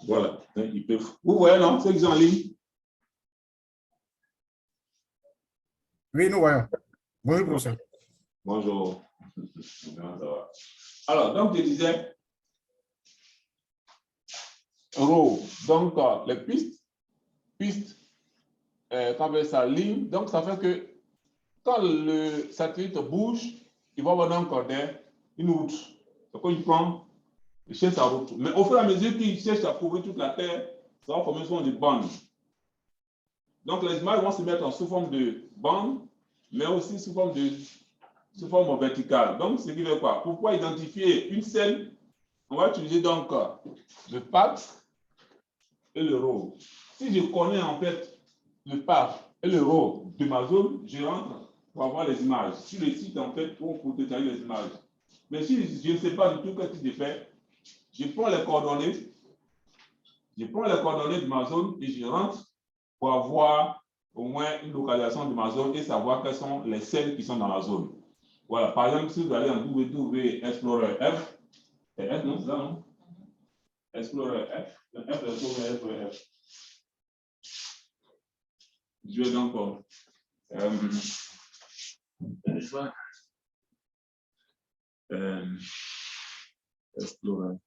Voilà. Ils peuvent. Vous voyez, non? Ceux qui sont en ligne? Oui, nous voyons. Bonjour, professeur. Bonjour. Alors, donc, je disais, row. Donc, les pistes, quand on sa ligne, donc ça fait que quand le satellite bouge, il va avoir encore une route. Donc, il prend, il cherche sa route. Mais au fur et à mesure qu'il cherche à couvrir toute la Terre, ça va former souvent des bandes. Donc, les images vont se mettre sous forme de bandes, mais aussi sous forme verticale. Donc, ce qui veut quoi? Pour pouvoir identifier une scène, on va utiliser donc le path et le row. Si je connais en fait le path et le row de ma zone, je rentre pour avoir les images. Sur le site, en fait, pour détailler les images. Mais si je ne sais pas du tout ce que je fais, je prends les coordonnées, de ma zone et je rentre pour avoir au moins une localisation de ma zone et savoir quelles sont les scènes qui sont dans la zone. Voilà, par exemple, si vous allez en www Explorer F, c'est F, non, c'est ça, non? Explorer F, Explorer F. Je vais donc Explorer.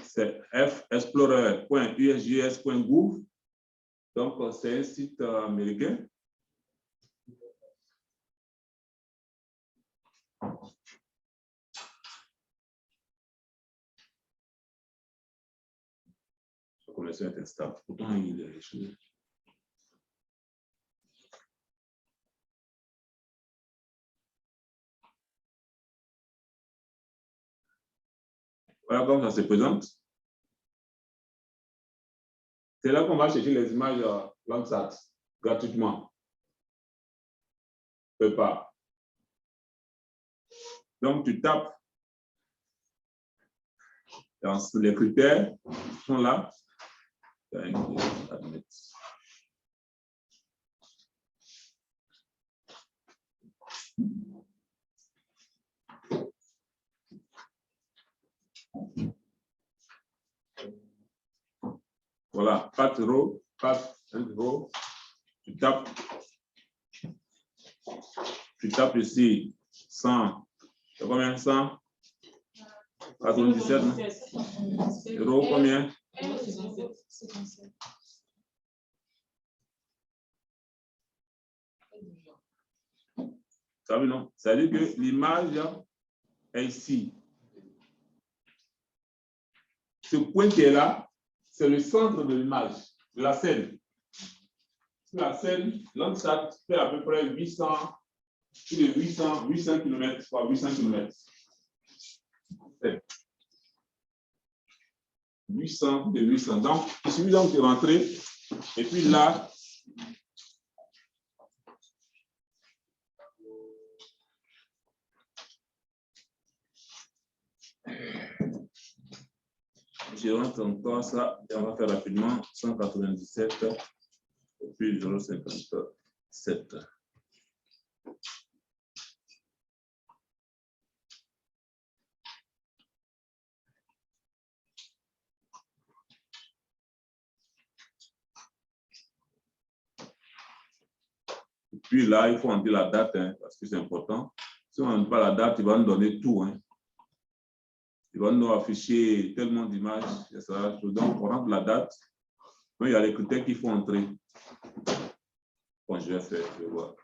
C'est fexplorer.usgs.gouv. Donc, c'est un site américain. La connexion est instable. Pourtant, il est échoué. Voilà comment ça se présente. C'est là qu'on va chercher les images Landsat gratuitement. Pas. Donc, tu tapes dans les critères qui sont là. Voilà, path row, tu tapes ici 100, c'est combien 100 97, non? Row combien? Ça veut non? Ça veut dire que l'image est ici. Ce point qui est là, c'est le centre de l'image, de la scène. La scène, Landsat fait à peu près 800 km par 800 km. 800 de 800. Donc, il suffit donc de rentrer. Et puis là, je rentre encore ça et on va faire rapidement 197 et puis 0,57. Et puis là, il faut entrer la date parce que c'est important. Si on n'entre pas la date, il va nous donner tout. Il va nous afficher tellement d'images. Donc, on rentre la date. Mais il y a les critères qu'il faut entrer. Bon, je vais faire, je vais voir.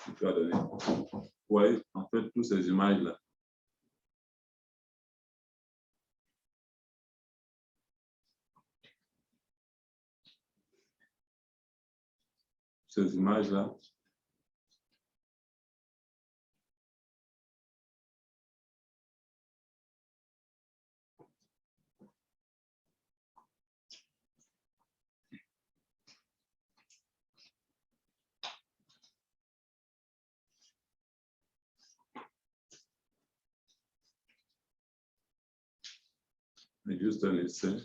Tu vas donner. Vous voyez, en fait, toutes ces images-là. Ces images-là. Juste un essai.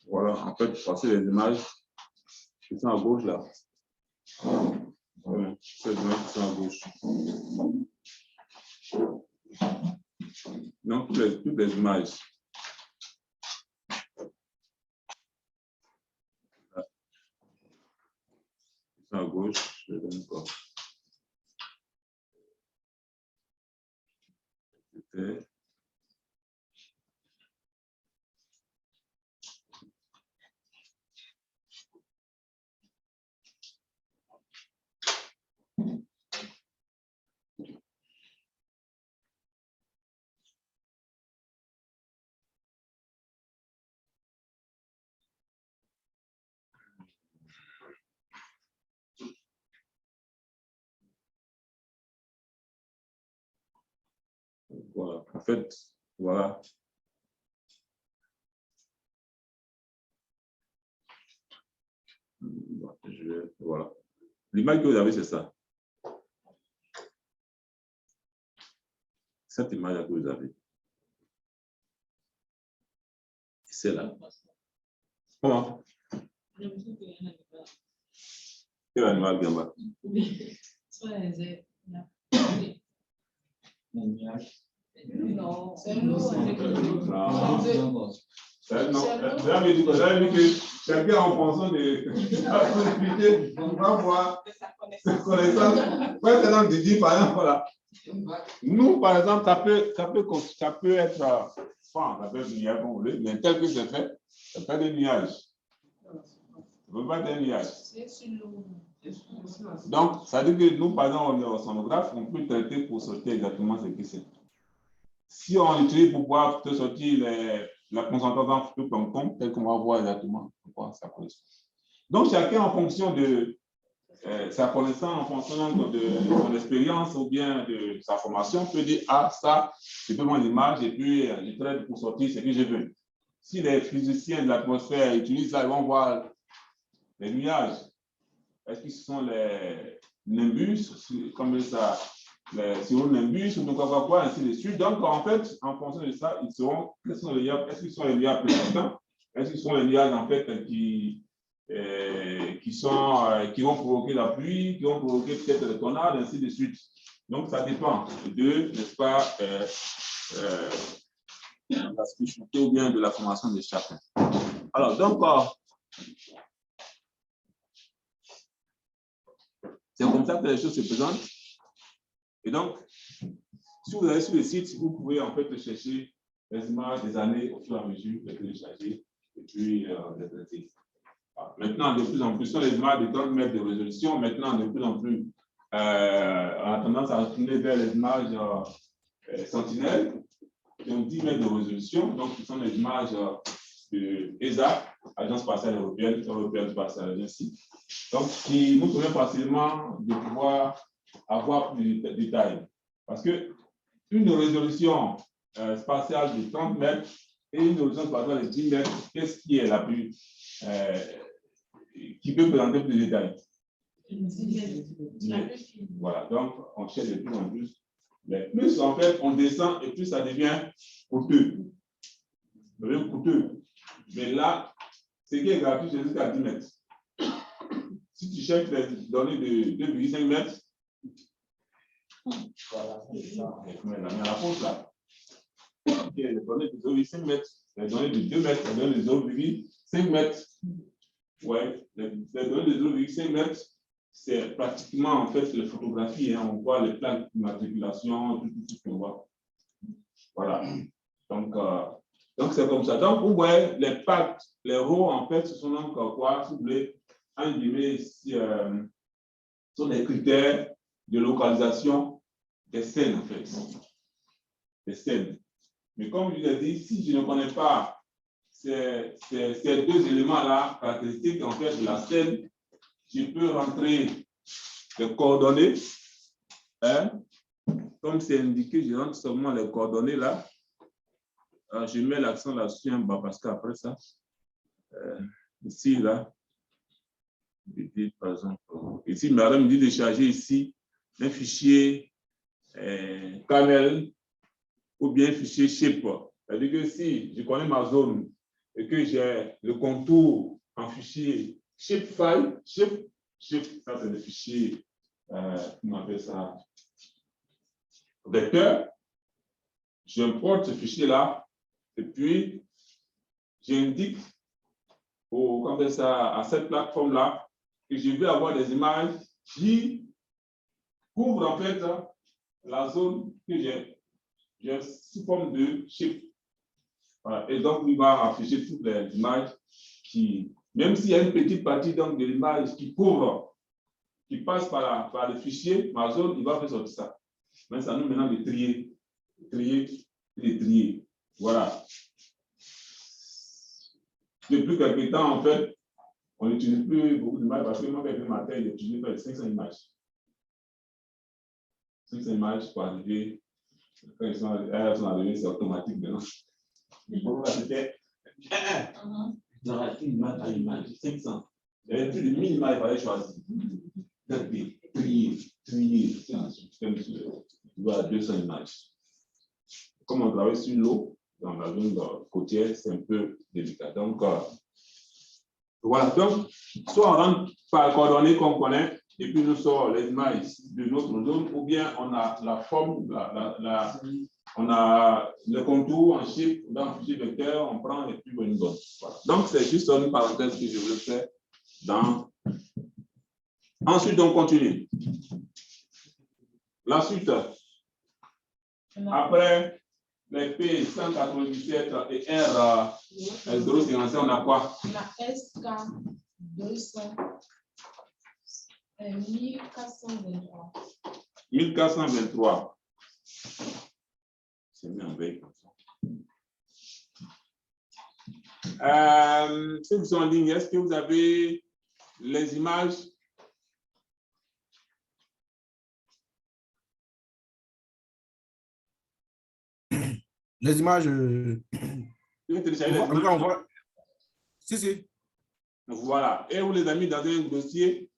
Voilà, en fait, passer les images qui sont à gauche là. Voilà, c'est les images qui sont à gauche. Donc, toutes les images. Qui sont à gauche, je donne encore. C'était. Voilà, en fait, voilà. Voilà. L'image que vous avez, c'est ça. Cette image-là que vous avez. C'est là. Comment? Quel animal vient là? Non, c'est l'eau avec le. J'avais dit que quelqu'un en fonction de la possibilité, on va voir sa connaissance. Par exemple, par exemple, voilà. Nous, par exemple, ça peut être, enfin, ça peut être nuage, mais tel que c'est fait, ça peut être des nuages. Ça peut pas être des nuages. Donc, ça veut dire que nous, par exemple, on est au sonographe, on peut traiter pour sortir exactement ce que c'est. Si on utilise pour pouvoir te sortir la concentration en photo.com, tel qu'on va voir exactement pourquoi ça correspond. Donc, chacun en fonction de sa connaissance, en fonction de son expérience ou bien de sa formation, peut dire, ah, ça, c'est mon image et puis je traite pour sortir ce que je veux. Si les physiciens de l'atmosphère utilisent ça, ils vont voir les nuages. Est-ce que ce sont les nimbus, comme ça, les cirronimbus, ou quoi, ainsi de suite. Donc, en fait, en fonction de ça, ils seront, est-ce qu'ils sont les nuages plus importants? Est-ce qu'ils sont les nuages, en fait, qui vont provoquer la pluie, qui vont provoquer peut-être le tornade, ainsi de suite. Donc, ça dépend de, n'est-ce pas, la spécificité ou bien de la formation de chacun. Alors, donc, c'est comme ça que les choses se présentent. Et donc, si vous allez sur le site, vous pouvez en fait chercher les images des années au fur et à mesure, les télécharger et puis les traiter. Maintenant, de plus en plus, ce sont les images de 30 mètres de résolution. Maintenant, de plus en plus, on a tendance à retourner vers les images sentinelles qui ont 10 mètres de résolution. Donc, ce sont les images de ESA, Agence spatiale européenne spatiale agency. Donc, qui nous permet facilement de pouvoir avoir plus de détails. Parce que une résolution spatiale de 30 mètres et une résolution spatiale de 10 mètres, qu'est-ce qui est la plus qui peut présenter plus de détails? Voilà, donc on cherche de plus en plus. Mais plus en fait on descend et plus ça devient coûteux. Ça devient coûteux. Mais là, ce qui est gratuit, c'est jusqu'à 10 mètres. Si tu cherches les données de 2,5 mètres, voilà, c'est ça. Mais la faute là. Les données de 2,5 mètres, les données de 2 mètres, les données de 0,5 mètres. Ouais, les données de 0,5 mètres, c'est pratiquement en fait les photographies. Hein, on voit les plaques d'immatriculation, tout ce qu'on voit. Voilà. Donc c'est comme ça. Donc, vous voyez, les packs, les rows, en fait, ce sont donc quoi, si vous voulez, en guillemets, sont des critères de localisation des scènes, en fait. Des scènes. Mais comme je l'ai dit, si je ne connais pas ces deux éléments-là, caractéristiques en fait de la scène, je peux rentrer les coordonnées. Hein? Comme c'est indiqué, je rentre seulement les coordonnées là. je mets l'accent là-dessus en bas parce qu'après ça, ici, là, par exemple, ici, madame me dit de charger ici un fichier Camel ou bien un fichier shape. C'est-à-dire que si je connais ma zone et que j'ai le contour en fichier shapefile, shape, ça c'est le fichier, comment on appelle ça, vecteur, j'importe ce fichier-là et puis j'indique à cette plateforme-là que je vais avoir des images qui couvrent en fait la zone que j'ai sous forme de shape. Voilà. Et donc, il va afficher toutes les images qui, même s'il y a une petite partie donc, de l'image qui couvre, qui passe par le fichier, ma zone, il va faire sortir ça. Mais ça nous maintenant de trier. Voilà. Depuis quelques temps, en fait, on n'utilise plus beaucoup d'images parce que moi, avec le matin, j'utilise 500 images. 500 images pour arriver. Quand elles sont arrivées, c'est automatique maintenant. C'était une image à image, 500. Il y avait plus de 1000 images, il fallait choisir. Trier. Voilà, 200 images. Comme on travaille sur l'eau, dans la zone côtière, c'est un peu délicat. Donc, voilà. Donc, soit on rentre par coordonnées qu'on connaît, et puis nous sort les images de notre zone, ou bien on a la forme, on a le contour en chiffre, dans le fichier vecteur, on prend et puis on nous donne. Voilà. Donc, c'est juste une parenthèse que je voulais faire dans. Ensuite, on continue. La suite. Après les P197 et R, S055, on a quoi? On a SK 200. 1423. 1423. C'est mis en veille comme ça. Ceux qui sont en ligne, est-ce que vous avez les images? Les images. On voit. Si. Voilà. Et vous les avez mis dans un dossier?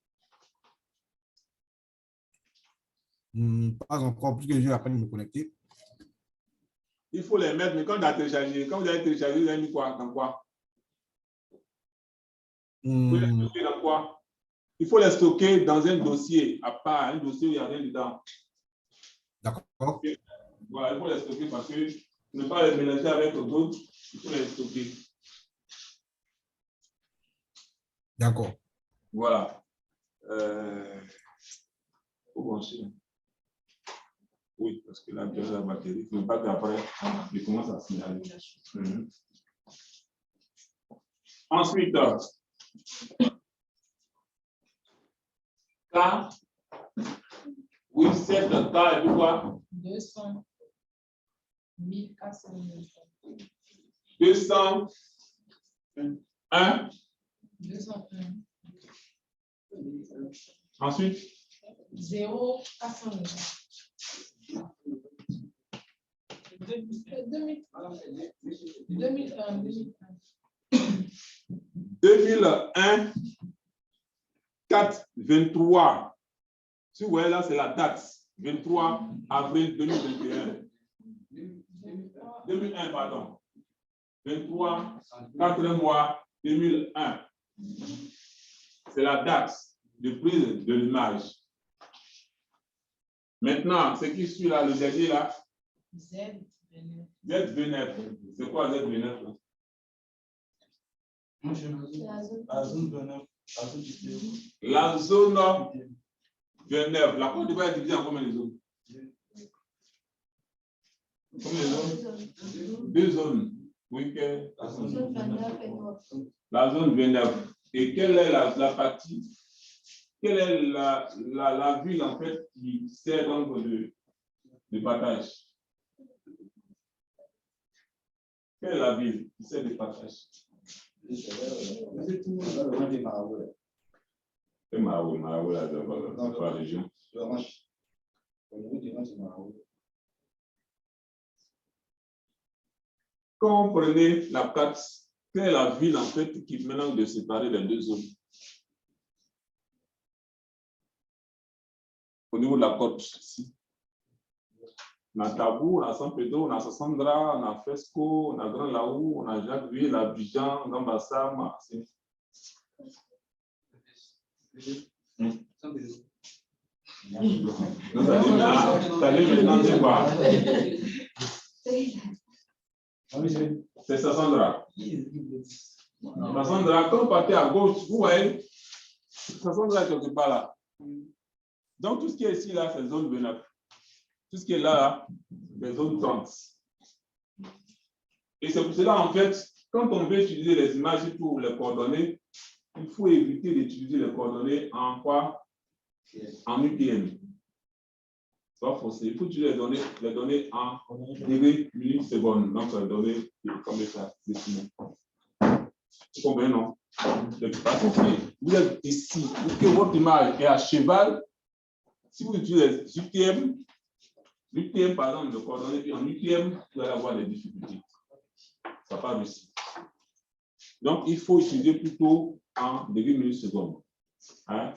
Pas encore, puisque j'ai à peine me connecter. Il faut les mettre, mais quand vous avez téléchargé, vous avez mis quoi? Dans quoi? Vous les stocker dans quoi? Il faut les stocker dans un dossier à part, un dossier où il n'y a rien dedans. D'accord. Voilà, il faut les stocker parce que ne pas les mélanger avec d'autres, il faut les stocker. D'accord. Voilà. Faut brancher. Oui, parce que là, la batterie, il ne faut pas qu'après, il commence à signaler. Ensuite, K, oui, 7 K et puis quoi? 200. 1400. 200. 1. 201. Ensuite? 0, 400. 2001. 4, 23. Si vous voyez là, c'est la date. 23 avril 2021. 2001, pardon. 23, 4 mois 2001. C'est la date de prise de l'image. Maintenant, ce qui suit là, le dernier là. ZV9. ZV9. C'est quoi ZV9? La zone 29. La zone 29. La Côte d'Ivoire est divisée en combien de zones? Combien de zones? 2 zones. Oui, la zone 29. Et quelle est la partie? Quelle est la ville en fait qui sert donc de partage? Quelle est la ville qui sert de partage? C'est Marabout, là, dans la région. quand vous prenez la carte, quelle est la ville en fait qui maintenant de séparer les deux zones? Au niveau de la côte, ici. On a Tabou, on a San Pedro, on a Sassandra, on a Fesco, on a Grand Laou, on a Jacquesville, Abidjan, Gambassam. C'est Sassandra. Sassandra, quand vous partez à gauche, vous voyez, Sassandra est quelque part là. Donc, tout ce qui est ici, là, c'est zone 29. Tout ce qui est là, les zones 30. Et c'est pour cela, en fait, quand on veut utiliser les images pour les coordonnées, il faut éviter d'utiliser les coordonnées en quoi? En UTM. C'est pas forcé. Il faut utiliser les données en degrés minutes secondes. Donc, les données comme ça, décimales. Vous comprenez, non? Parce que si vous êtes ici, que votre image est à cheval, si vous utilisez UTM, l'UTM, par exemple, de coordonnées, puis en UTM, vous allez avoir des difficultés. Ça part ici. Donc, il faut utiliser plutôt en degrés minutes secondes. Hein?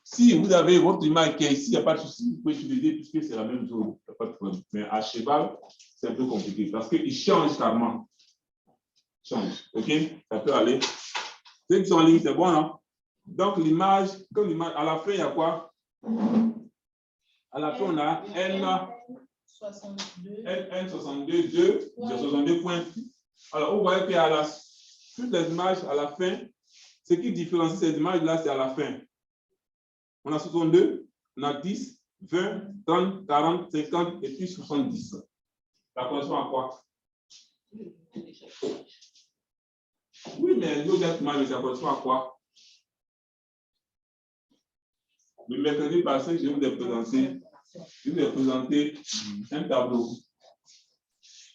Si vous avez votre image qui est ici, il n'y a pas de souci, vous pouvez utiliser puisque c'est la même zone. Il n'y a pas de problème. Mais à cheval, c'est un peu compliqué parce qu'il change carrément. Change. OK? Ça peut aller. Ceux qui sont en ligne, c'est bon, non? Donc, l'image, comme l'image, à la fin, il y a quoi? À la fin, on a N62, 2, 62 points. Alors, vous voyez qu'il y a toutes les images à la fin. Ce qui différencie ces images-là, c'est à la fin. On a 62, on a 10, 20, 30, 40, 50 et puis 70. Ça correspond à quoi? Oui, mais l'autre image, ça correspond à quoi? Le mercredi passé, je vous ai présenté un tableau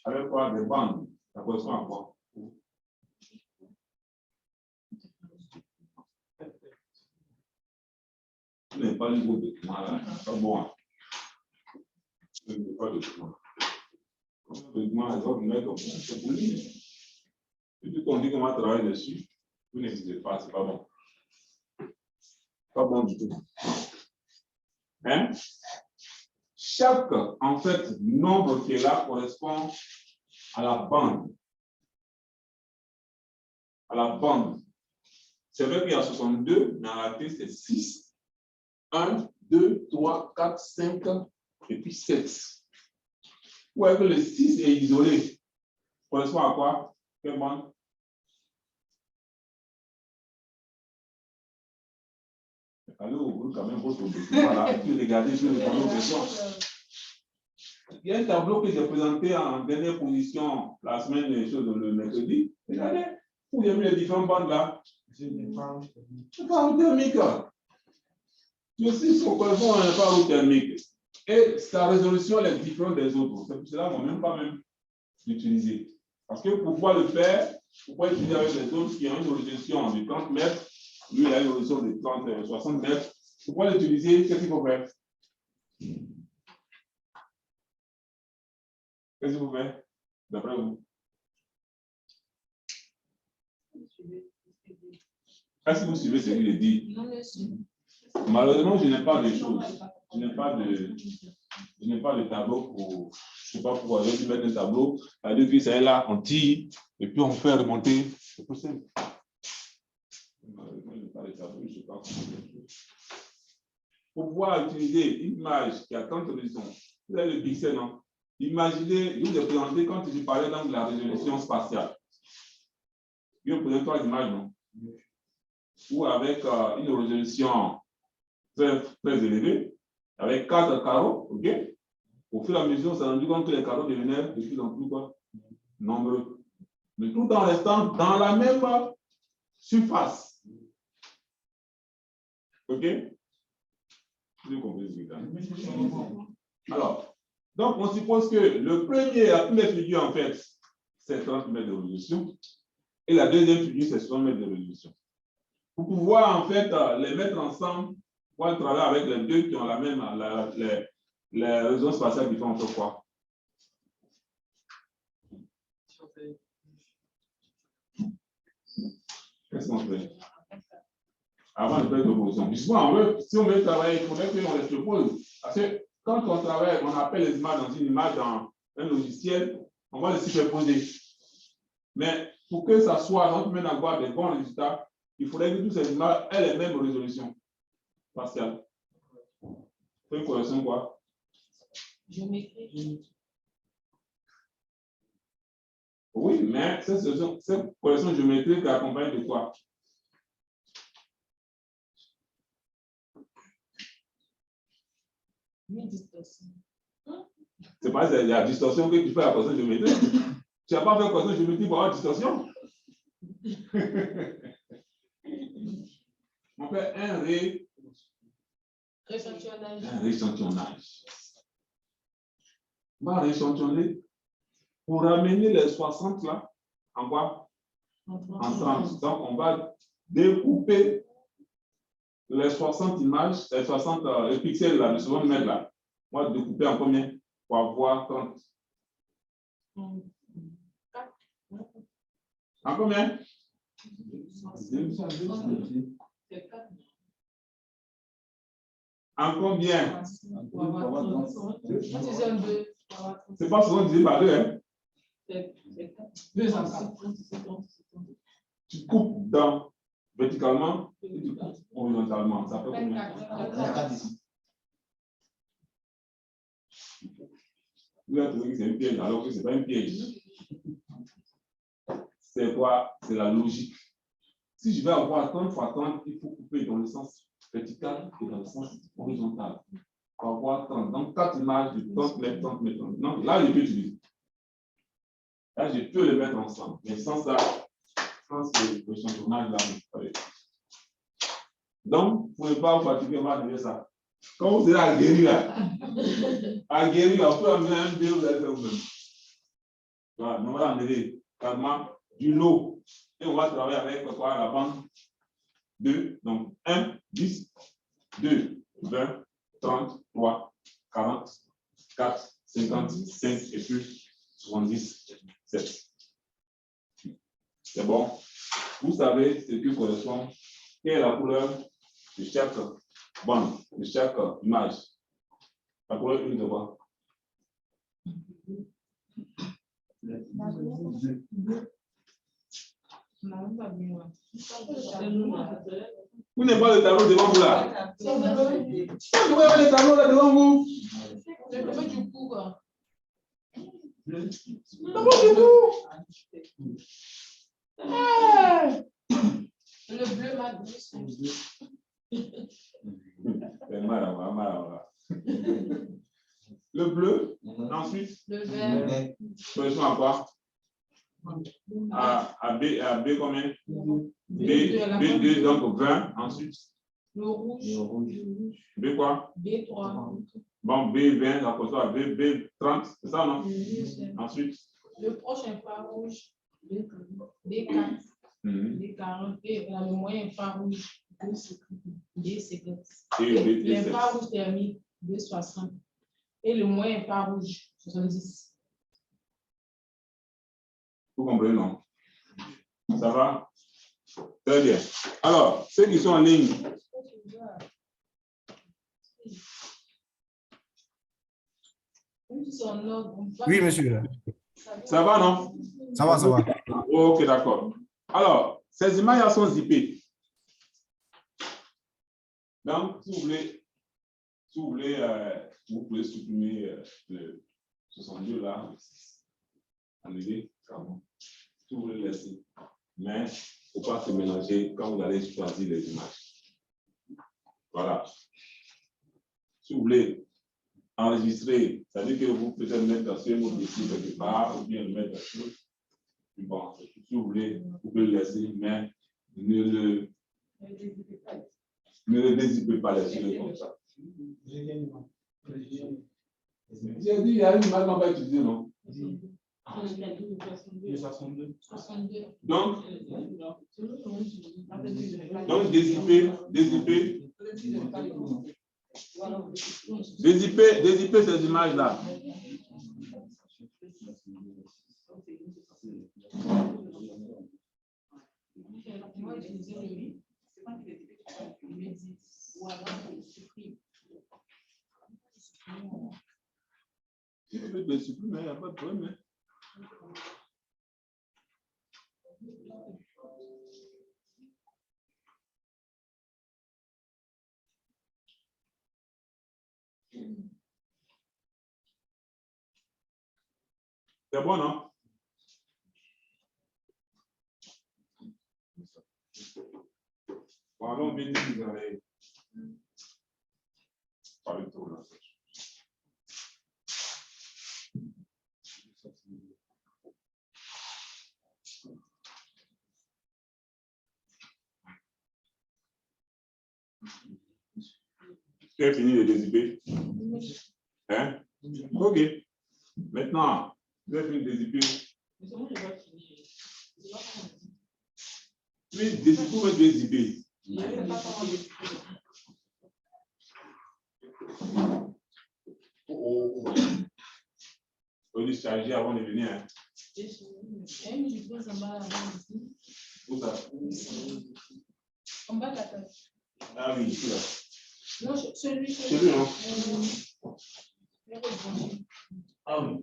avec quoi? Des bandes. Ça correspond à quoi? Vous n'avez pas le beau document là. Pas bon. Je n'ai pas de document. Le document, les autres mettent comme ça. C'est pour lui. Depuis qu'on dit qu'on va travailler dessus, vous n'hésitez pas, c'est pas bon. Pas bon du tout. Hein? Chaque, en fait, nombre qui est là correspond à la bande. À la bande. C'est vrai qu'il y a 62, mais en réalité, c'est 6. 1, 2, 3, 4, 5 et puis 7. Vous voyez que le 6 est isolé. Correspond à quoi? Quelle bande? Allez au groupe quand même votre document là et puis regardez sur les tableaux questions. Il y a un tableau que j'ai présenté en dernière position la semaine le mercredi. Regardez, vous avez mis les différentes bandes là. C'est pas route thermique. Je sais ce qu'on correspond à un pas route thermique. Et sa résolution est différente des autres. C'est pour cela qu'on ne va même pas l'utiliser. Parce que pour pouvoir le faire, vous pouvez utiliser avec les autres qui ont une résolution de 30 mètres. Lui, il a une résolution de 60 mètres. Pour pouvoir l'utiliser, qu'est-ce qu'il faut faire? Qu'est-ce qu'il faut faire, d'après vous? Est-ce que vous suivez ce qu'il dit? Malheureusement, je n'ai pas de choses. Je n'ai pas de tableau pour. Je ne sais pas pourquoi. Je vais mettre un tableau. À deux puis c'est là, on tire, et puis on fait remonter. C'est possible. Malheureusement, je n'ai pas de tableau. Je ne sais pas comment. Pour pouvoir utiliser une image qui a 30 résolutions, vous avez le pixel, non? Imaginez, je vous ai présenté quand je parlais donc de la résolution spatiale. Je vous présente 3 images, non? Ou avec une résolution très élevée, avec 4 carreaux, ok? Au fur et à mesure, on s'est rendu compte que les carreaux devenaient de plus en plus nombreux. Mais tout en restant dans la même surface. Ok? Vous comprenez? Alors, donc on suppose que le premier, la première figure, en fait, c'est 30 mètres de résolution. Et la deuxième figure, c'est 60 mètres de résolution. Pour pouvoir, en fait, les mettre ensemble, pour travailler avec les deux qui ont la même, les résolutions spatiales différentes, quoi. Qu'est-ce qu'on fait? Avant de faire une opposition. Justement, si on veut travailler, il faudrait qu'on les propose. Parce que quand on travaille, on appelle les images dans une image, dans un logiciel, on va les superposer. Mais pour que ça soit, notre même avoir des bons résultats, il faudrait que toutes ces images aient les mêmes résolutions spatiales. Fais une correction quoi? Géométrie. Oui, mais cette correction géométrique est accompagnée de quoi? Une distorsion. C'est pas la distorsion que tu fais à la correction géométrique. Tu n'as pas fait correction géométrique pour avoir distorsion. On fait un rééchantillonnage. On va rééchantillonner pour ramener les 60 là en quoi? En 30. Donc, on va découper les 60 images, les 60 pixels là, de ce mètre là. On va découper en combien? Pour avoir 30. En combien? En combien? C'est pas souvent divisé par 2, hein? Tu coupes dans verticalement et tu coupes horizontalement. Ça fait combien? Vous avez trouvé que c'est un piège alors que ce n'est pas un piège. C'est quoi? C'est la logique. Si je vais avoir 30 fois 30, il faut couper dans le sens vertical et dans le sens horizontal. Pour avoir 30. Donc, 4 images de 30 mètres, 30 mètres. Non, là, je peux utiliser. Là, je peux les mettre ensemble. Mais sans ça, sans ce échantillonnage là, donc, vous ne pouvez pas vous fatiguer, on va arriver ça. Quand vous serez aguerri là, on peut amener un billet, vous allez faire vous-même. Voilà, on va amener carrément du lot. Et on va travailler avec quoi, la bande 2. Donc, 1, 10, 2, 20, 30, 3, 40, 4, 50, 5 et plus 70, 7. C'est bon. Vous savez ce qui correspond, quelle est la couleur de chaque bande, de chaque image. La couleur une de quoi? Vous n'avez pas le tableau devant vous là. Vous avez le tableau là devant vous. Le tableau du coup, quoi. Le tableau du coup. Le bleu m'a dit. Le bleu, ensuite. Le vert. Correspond à quoi? À B combien? B2, donc 20, ensuite. Le rouge. B quoi? B3. Bon, B20, ça correspond à B30, c'est ça, non? Ensuite. Le prochain rouge, B4. B40 et le moyen rouge, B50. Et l'infrarouge thermique, B60. Et le moyen rouge, 70. Vous comprenez, non? Ça va? Très bien. Alors, ceux qui sont en ligne. Oui, monsieur. Ça va, non? Ça va, ça va. Ok, d'accord. Alors, ces images sont zippées. Donc, si vous pouvez supprimer le 62 là, enlever, si vous voulez laisser. Mais il ne faut pas se mélanger quand vous allez choisir les images. Voilà. Si vous voulez enregistrer, c'est-à-dire que vous pouvez mettre sur un mot ici quelque part, ou bien le mettre sur. Bon, si vous voulez, vous pouvez le laisser, mais ne le dézippez pas, laissez-le comme ça. J'ai dit, il y a une image qu'on va utiliser, non? Donc, dézipper ces images-là. rapidement utiliser le oui. C'est quand il est dit, ou alors il supprime. Si tu veux te supprimer, il n'y a pas de problème. C'est bon, non? Bon, alors, on vient de vous aller. Pas le tour, là. Tu as fini de dézipper? Hein? Ok. Maintenant, tu as fini de dézipper. Oui, dézipper ou dézipper? Oh. On dit charger avant de venir. Hein? Où ça? En bas de la table. Ah oui, ici là. Non, celui. Celui, non? Ah oui.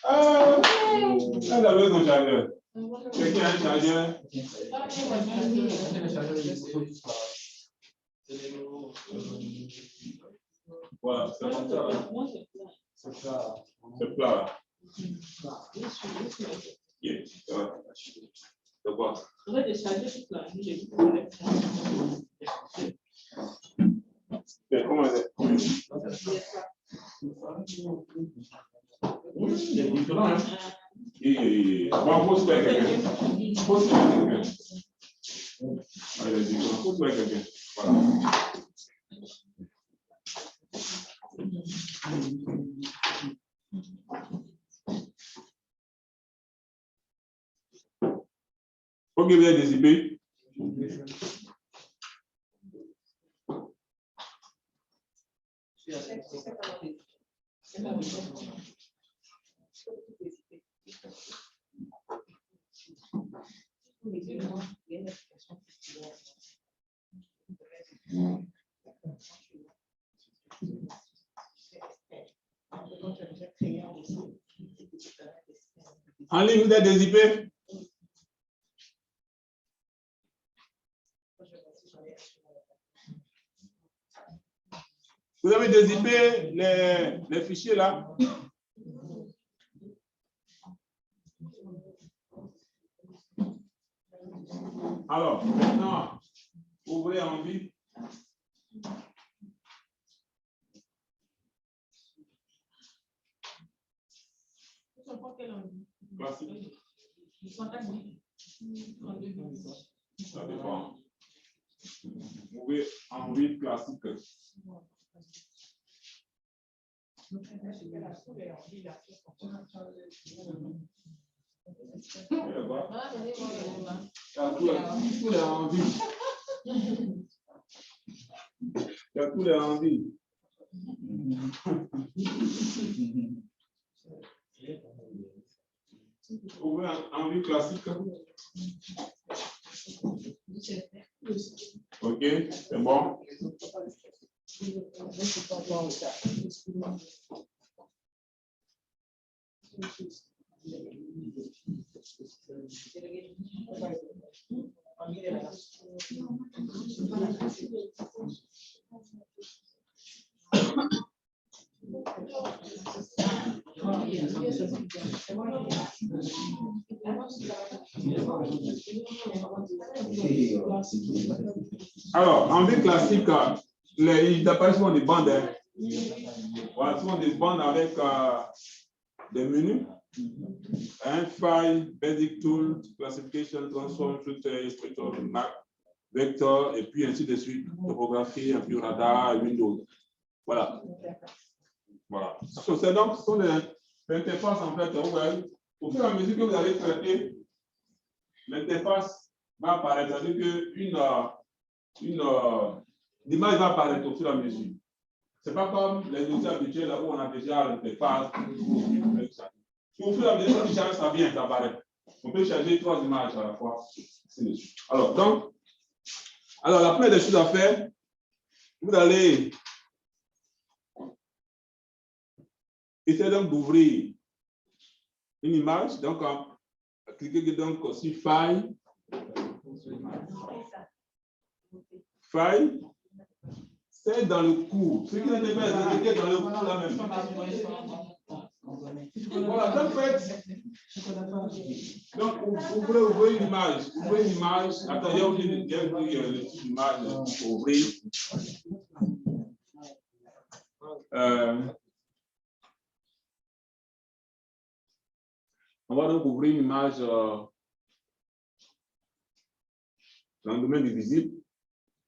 Ah, elle avait son chargeur. Quelqu'un a un chargeur? Voilà, c'est comme ça. C'est plat. Yeah, ça va. C'est quoi? On va décharger toute la nuit. Comment c'est? Oui, il y a différent. Hein? Et bon, pose pas quelqu'un. Pose pas quelqu'un. Il y a différent. Pose pas quelqu'un. Voilà. Ok, vous êtes dézippé. En ligne, vous êtes dézippé. Vous avez dézippé les fichiers là. Alors, maintenant, ouvrez Envie. Classique. Ça dépend. Ouvrez Envie classique. Il y a tous les envies. Ouvrez Envie classique. Ok, c'est bon. Alors, en vie classique, il apparaît souvent des bandes. Hein. Voilà, souvent des bandes avec des menus. Un file, basic tool, classification, transform, filter, structure, map, vector, et puis ainsi de suite. Topographie, et puis radar, Windows. Voilà. Voilà. C'est donc, ce sont les interfaces en fait. Au fur et à mesure que vous allez traiter, l'interface va apparaître. C'est-à-dire qu'une image va apparaître au fur et à mesure. Ce n'est pas comme les outils habituels où on a déjà l'interface. Au fur et à mesure que tu charges, ça vient, ça apparaît. On peut charger 3 images à la fois. Alors, donc, la première des choses à faire, vous allez essayer donc d'ouvrir une image. Donc, cliquez donc sur File. File. C'est dans le cours. Ce qui n'était pas indiqué dans le cours là même. Voilà, donc faites. Donc, vous voulez ouvrir une image. Ouvrez une image. Attends, il y a oublié le type d'image pour ouvrir. On va donc ouvrir une image dans le domaine du visible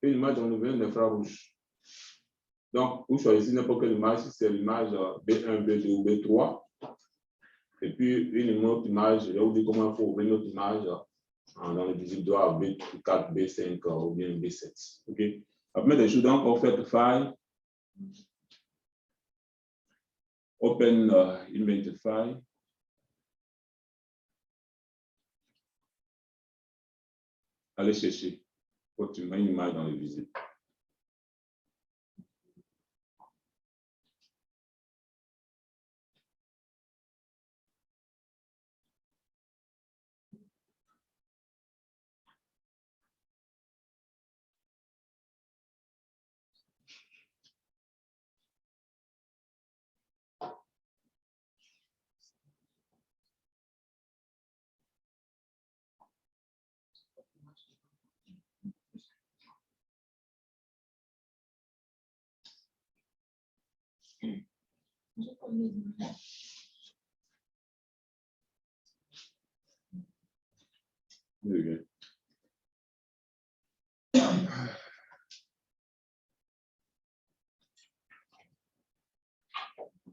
et une image dans le domaine d'infrarouge. Donc, vous choisissez n'importe quelle image, si c'est l'image B1, B2 ou B3. Et puis, une autre image, je vais vous dire comment il faut ouvrir une autre image dans le visible droit B4, B5 ou bien B7. OK? La première des choses, donc, on fait File, Open Image File. Allez chercher une image dans le visible.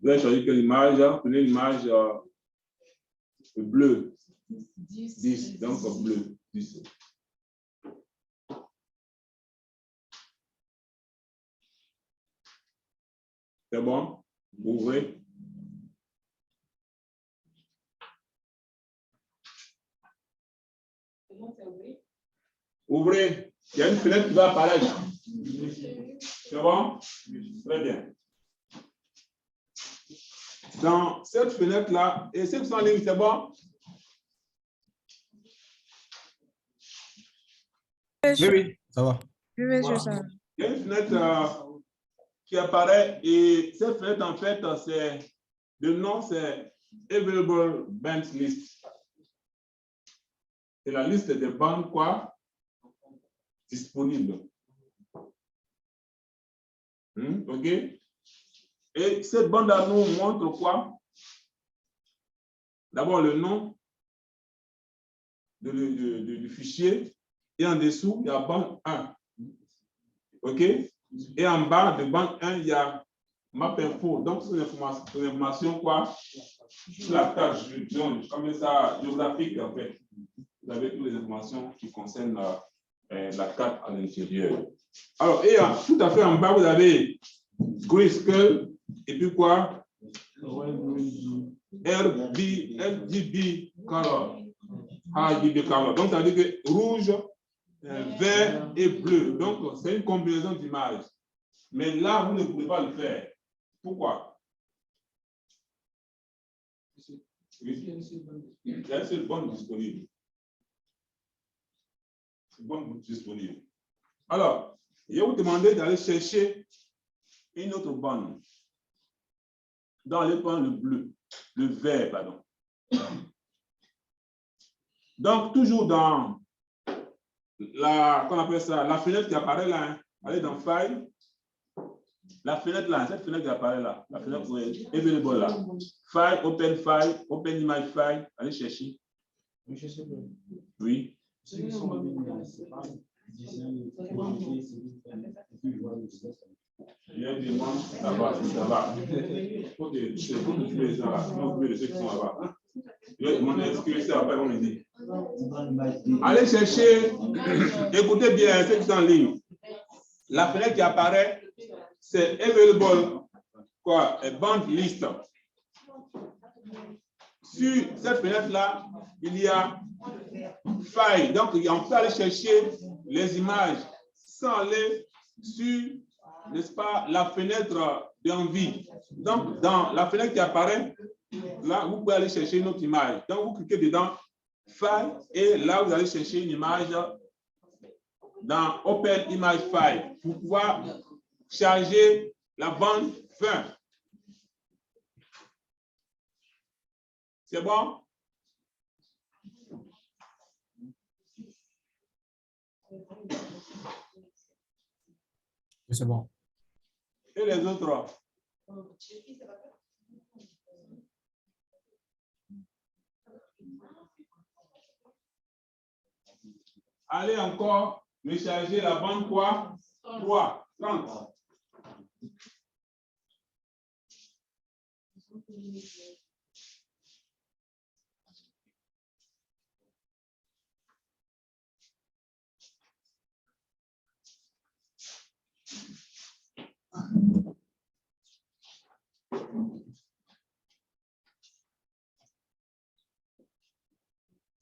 Vous allez choisir quelle image? Prenez l'image bleue. 10, donc bleu. 10. C'est bon? Ouvrez. Ouvrez. Il y a une fenêtre qui va apparaître. C'est bon? Très bien. Dans cette fenêtre-là, et ceux qui sont en ligne, c'est bon? Oui. Ça va. Voilà. Il y a une fenêtre qui apparaît et cette fenêtre, en fait, c'est le nom, c'est Available Bands List. C'est la liste des bandes quoi disponibles. OK? Et cette bande-là nous montre quoi? D'abord le nom du fichier et en dessous, il y a bande 1. OK? Et en bas de bande 1, il y a map info. Donc, c'est une information quoi? Sur la tâche, comme ça, géographique en fait. Vous avez toutes les informations qui concernent la carte à l'intérieur. Alors, et tout à fait en bas, vous avez Grayscale et puis quoi? RGB color. RGB color. Donc, ça veut dire que rouge, vert et bleu. Donc, c'est une combinaison d'images. Mais là, vous ne pouvez pas le faire. Pourquoi? Il y a une seule bande disponible. Bande disponible. Alors, je vais vous demander d'aller chercher une autre bande. Dans les points le bleu, le vert, pardon. Donc, toujours dans la, qu'on appelle ça, la fenêtre qui apparaît là, hein. Allez dans File. La fenêtre là, cette fenêtre qui apparaît là, la fenêtre available là. File, Open Image File. Allez chercher. Oui. Il y a des gens là-bas, ça va. Ok, c'est vous qui faites ça là. Non, vous pouvez ceux qui sont là-bas. Je vais demander est-ce que c'est après on me dit. Allez chercher, écoutez bien ceux qui sont en ligne. La fenêtre qui apparaît, c'est Available quoi, band list. sur cette fenêtre-là, il y a File. Donc, on peut aller chercher les images sans aller sur, n'est-ce pas, la fenêtre d'envie. Donc, dans la fenêtre qui apparaît, là, vous pouvez aller chercher une autre image. Donc, vous cliquez dedans, File, et là, vous allez chercher une image dans Open Image File pour pouvoir charger la bande 20. C'est bon? C'est bon. Et les autres? Allez encore me charger la bande quoi? 3, 30.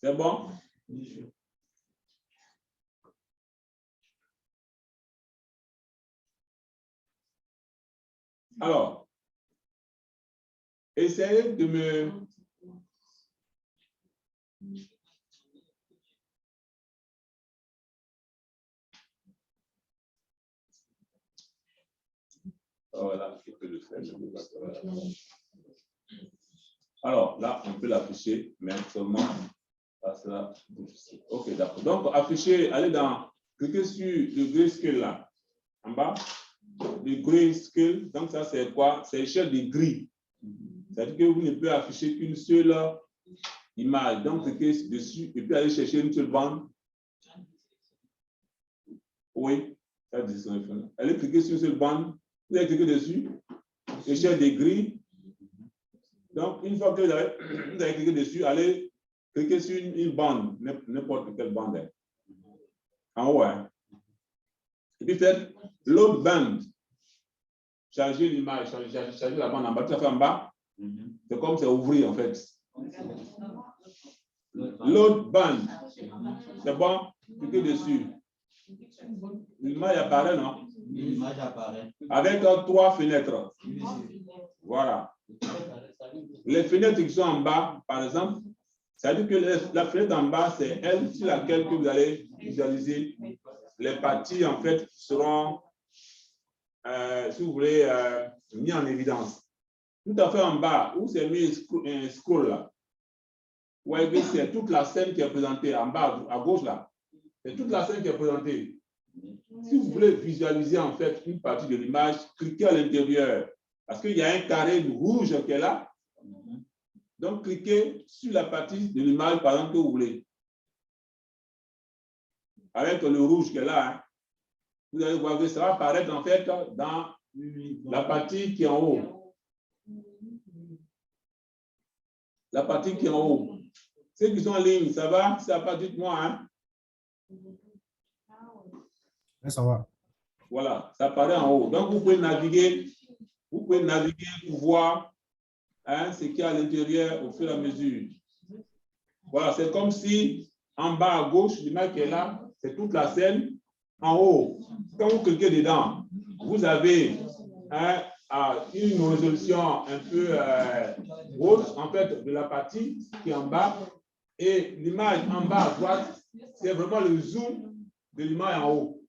C'est bon? Alors, essayez de me... Voilà, je peux le faire. Alors, là, on peut l'afficher, mais seulement... Là. OK, d'accord. Donc, afficher, allez dans... Cliquez sur le grayscale là, en bas. Le grayscale, donc ça, c'est quoi? C'est l'échelle de gris. C'est-à-dire que vous ne pouvez afficher qu'une seule image. Donc, cliquez dessus et puis aller chercher une seule bande. Oui, ça dit son iPhone. Allez cliquer sur une seule bande. Vous allez cliquer dessus. Échelle de gris. Donc, une fois que vous avez cliqué dessus, allez cliquer sur une bande, n'importe quelle bande. En haut. Hein. Et puis faites load band. Charger l'image, charger la bande en bas. Tout à fait en bas. C'est comme c'est ouvrir en fait. Load band. C'est bon? Cliquez dessus. L'image apparaît, non? L'image apparaît. Avec 3 fenêtres. Voilà. Les fenêtres qui sont en bas, par exemple, ça veut dire que la fenêtre en bas, c'est elle sur laquelle que vous allez visualiser les parties, en fait, qui seront, si vous voulez, mis en évidence. Tout à fait en bas, où c'est mis un scroll là. Vous voyez que c'est toute la scène qui est présentée en bas, à gauche là. C'est toute la scène qui est présentée. Si vous voulez visualiser en fait une partie de l'image, cliquez à l'intérieur. Parce qu'il y a un carré rouge qui est là. Donc, cliquez sur la partie de l'image, par exemple, que vous voulez. Avec le rouge qui est là, hein. Vous allez voir que ça va apparaître en fait dans la partie qui est en haut. La partie qui est en haut. Ceux qui sont en ligne, ça va? Ça va, dites-moi. Hein? Ça va. Voilà, ça apparaît en haut. Donc, vous pouvez naviguer pour voir hein, ce qu'il y a à l'intérieur au fur et à mesure. Voilà, c'est comme si en bas à gauche, l'image qui est là, c'est toute la scène. En haut, quand vous cliquez dedans, vous avez hein, une résolution un peu haute, en fait, de la partie qui est en bas. Et l'image en bas à droite, c'est vraiment le zoom de l'image en haut.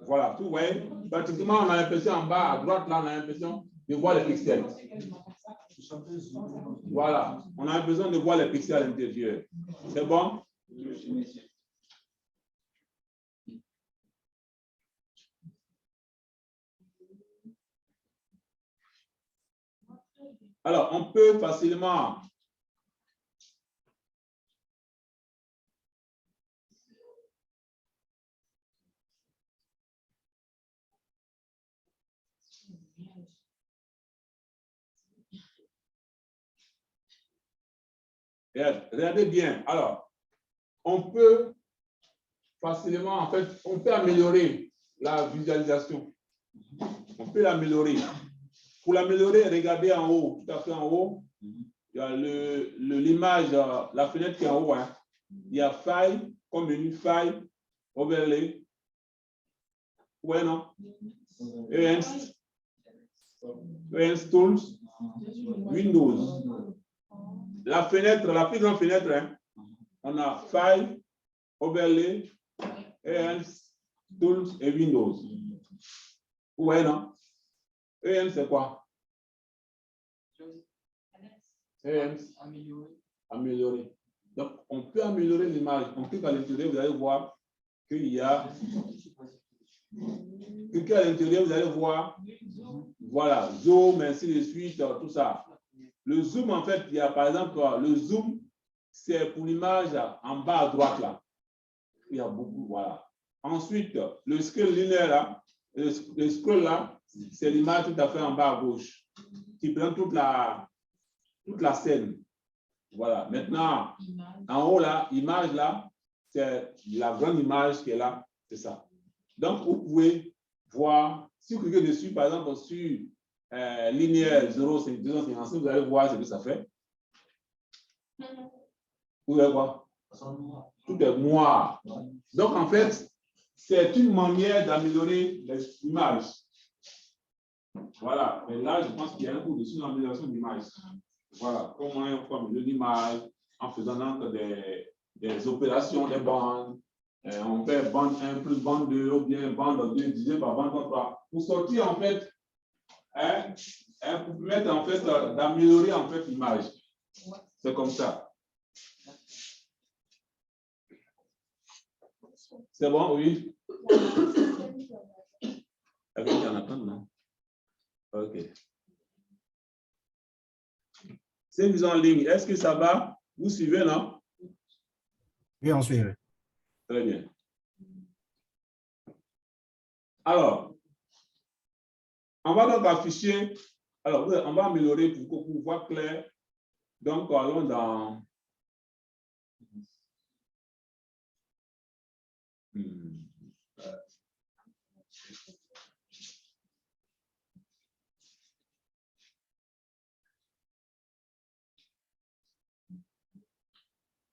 Voilà, vous voyez, pratiquement, on a l'impression en bas à droite, là, on a l'impression de voir les pixels. Voilà, on a besoin de voir les pixels à l'intérieur. C'est bon? Alors, on peut facilement regardez bien. Alors, on peut facilement, en fait, on peut améliorer la visualisation. On peut l'améliorer. Pour l'améliorer, regardez en haut, tout à fait en haut. il y a l'image, la fenêtre qui est en haut. Hein. Il y a file, comme menu file, overlay. Ouais, non? Enhanced Tools, Windows. La fenêtre, la plus grande fenêtre, hein, on a File, Overlay, Enhanced Tools et Windows. Ouais, non? Enhanced, c'est quoi? Enhanced, améliorer. Donc, on peut améliorer l'image. On clique à l'intérieur, vous allez voir qu'il y a. Cliquez à l'intérieur, vous allez voir. Voilà, zoom, ainsi de suite, tout ça. Le zoom, en fait, il y a par exemple, le zoom, c'est pour l'image en bas à droite, là. Il y a beaucoup, voilà. Ensuite, le scroll linéaire, là, le scroll, là, c'est l'image tout à fait en bas à gauche, qui prend toute la scène. Voilà. Maintenant, en haut, là, image, là, c'est la grande image qui est là, c'est ça. Donc, vous pouvez voir, si vous cliquez dessus, par exemple, sur linéaire 0,256, vous allez voir ce que ça fait. Vous allez voir. Tout est noir. Donc, en fait, c'est une manière d'améliorer l'image. Voilà. Mais là, je pense qu'il y a un cours dessus l'amélioration d'image. Voilà. Comment on peut améliorer l'image en faisant donc des opérations, des bandes. On fait bande 1 plus bande 2 ou bien bande 2 divisé par bande 3. Pour sortir, en fait, pour permettre en fait d'améliorer en fait l'image. C'est comme ça. C'est bon, oui? Avec il y en a plein, non? OK. C'est mis en ligne. Est-ce que ça va? Vous suivez, non? Oui, on suit. Très bien. Alors, on va donc afficher. Alors, on va améliorer pour voir clair. Donc, allons dans.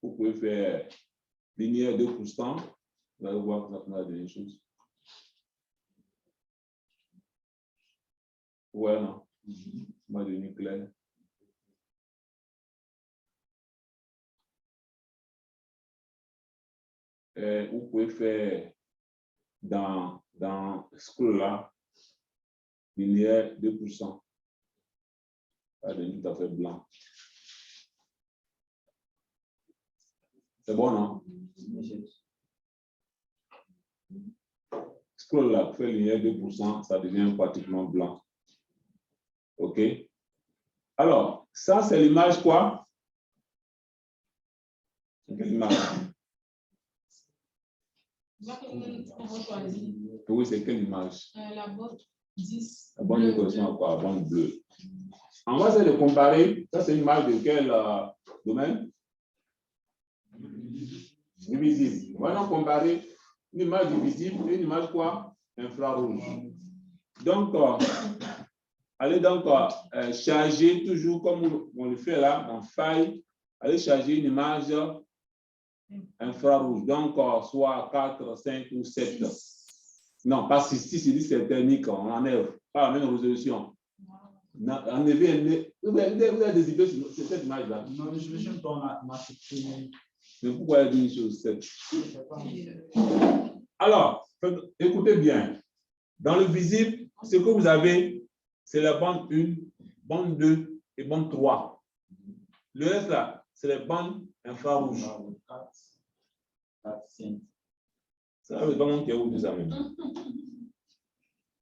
Vous pouvez faire linéaire 2%. Vous allez voir que ça fera des choses. Ouais, non. Moi, devenu clair. Vous pouvez faire dans ce là linéaire 2%. Ça devient tout à fait blanc. C'est bon, non? Scroll là, vous faites linéaire 2%, ça devient pratiquement blanc. OK? Alors, ça, c'est l'image quoi? Quelle image? Oui, c'est quelle image? La bande 10. La bande correspond à quoi? La bande bleue. On va essayer de comparer. Ça, c'est une image de quel domaine? Du visible. On va donc comparer une image du visible et une image quoi? Infrarouge. Donc, allez donc charger toujours comme on le fait là, dans File, allez charger une image infrarouge. Donc, soit 4, 5 ou 7. Non, pas 6. 6, c'est thermique, on enlève. Pas la même résolution. Enlevez, vous avez des idées sur cette image-là. Non, mais je vais pas supprimé. Mais pourquoi il y a une chose 7? Alors, écoutez bien. Dans le visible, ce que vous avez, c'est la bande 1, bande 2 et bande 3. Le reste là, c'est les bandes infrarouges. 4, 5. Ça veut pas mon qui vous dit ça même.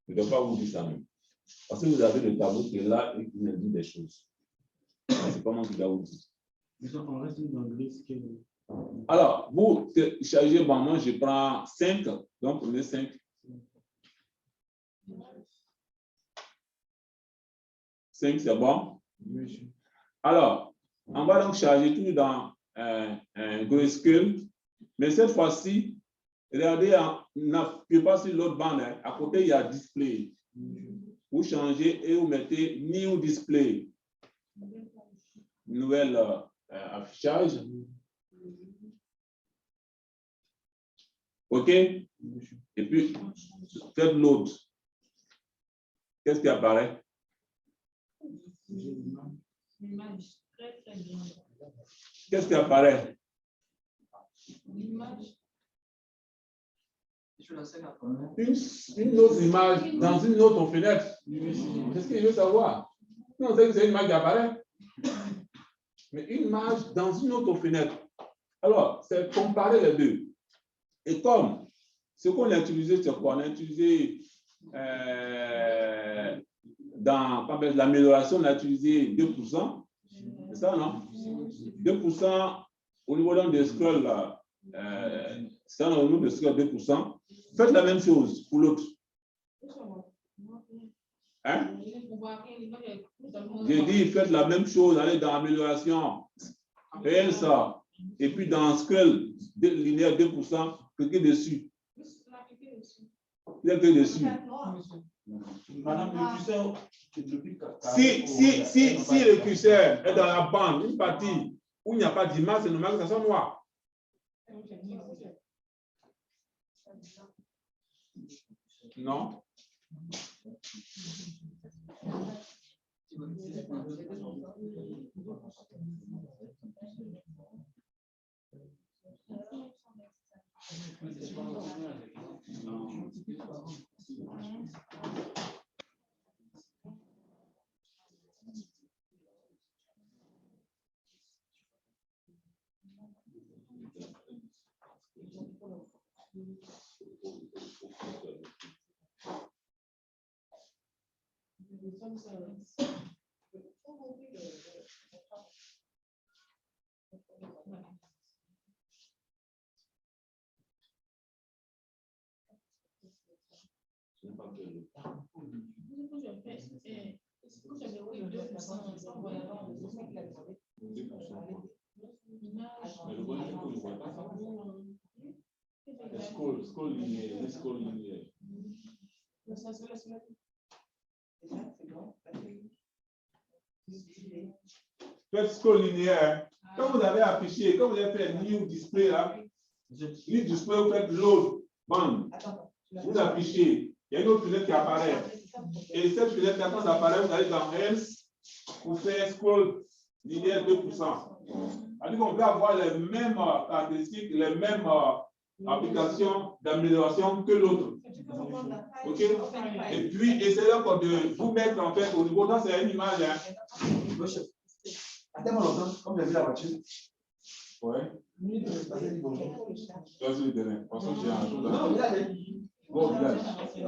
Je ne dois pas vous dire ça même. Parce que vous avez le tableau qui est là et qui nous dit des choses. C'est pas moi qui dois vous dire. On reste dans le risque. Alors, vous chargez, bon, moi je prends 5, donc prenez 5. C'est bon? Alors, on va donc charger tout dans un grayscale, mais cette fois-ci, regardez, n'appuyez pas sur l'autre bande. Hein. À côté, il y a display. Vous changez et vous mettez New Display. nouvelle affichage. OK? Et puis, faites l'autre. Qu'est-ce qui apparaît? L'image, très, très bien. Qu'est-ce qui apparaît? L'image. Une autre image dans une autre fenêtre. Qu'est-ce qu'il veut savoir? Non, c'est une image qui apparaît. Mais une image dans une autre fenêtre. Alors, c'est comparer les deux. Et comme ce qu'on a utilisé, c'est quoi? On a utilisé dans l'amélioration, on a utilisé 2%. C'est ça, non? 2% au niveau d'un de scroll, c'est au niveau de scroll 2%. Faites la même chose pour l'autre. Hein? J'ai dit, faites la même chose, allez dans amélioration, et ça. Et puis dans scroll linéaire 2%, cliquez dessus. Cliquez dessus. Madame, le curseur, Si le curseur est dans la bande, une partie où il n'y a pas d'image, c'est normal que ça soit noir. Non? Scroll linéaire. Faites scroll linéaire. Quand vous avez affiché, quand vous avez fait New Display, là, New Display, vous faites Load Band. Vous affichez. Il y a une autre fenêtre qui apparaît. Et cette fenêtre, quand ça apparaît, vous allez dans Else, vous faites scroll linéaire 2%. C'est-à-dire qu'on peut avoir les mêmes caractéristiques, les mêmes applications d'amélioration que l'autre. OK? Et puis, essayez encore de vous mettre en fait au niveau, dans c'est une image. Hein. Attends, comme j'ai vu la voiture. Ouais. Bonjour. Là, c'est le terrain. Parce que j'ai un jour. Non, il a dit. Bon, village. C'est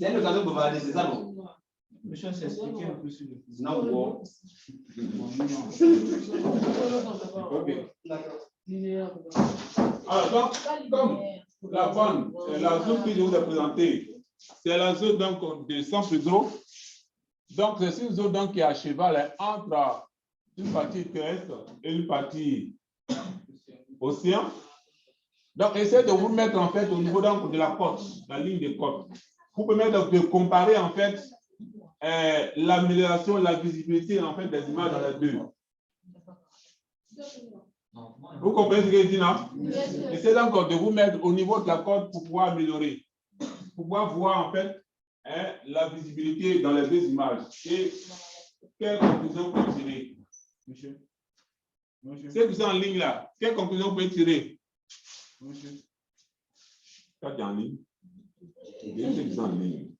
une occasion pour parler, c'est ça, non? Monsieur, c'est expliqué un peu sur le fusil. Non, bon. OK. Alors, donc, comme la bande, c'est la zone que je vous ai présentée, c'est la zone donc, de centre d'eau. Donc, c'est une zone donc, qui est à cheval entre une partie terrestre et une partie océan. Donc, essayez de vous mettre en fait au niveau donc, de la côte, la ligne de côte. Vous permettez donc de comparer en fait l'amélioration, la visibilité en fait des images dans les deux. Vous comprenez ce que je dis, non? Essayez donc de vous mettre au niveau de la côte pour pouvoir améliorer, pour pouvoir voir en fait la visibilité dans les deux images. Et quelle conclusion vous pouvez tirer? Monsieur. Ceux qui sont en ligne là, quelle conclusion vous pouvez tirer? Monsieur. Quand tu es en ligne, il y a ceux qui sont en ligne.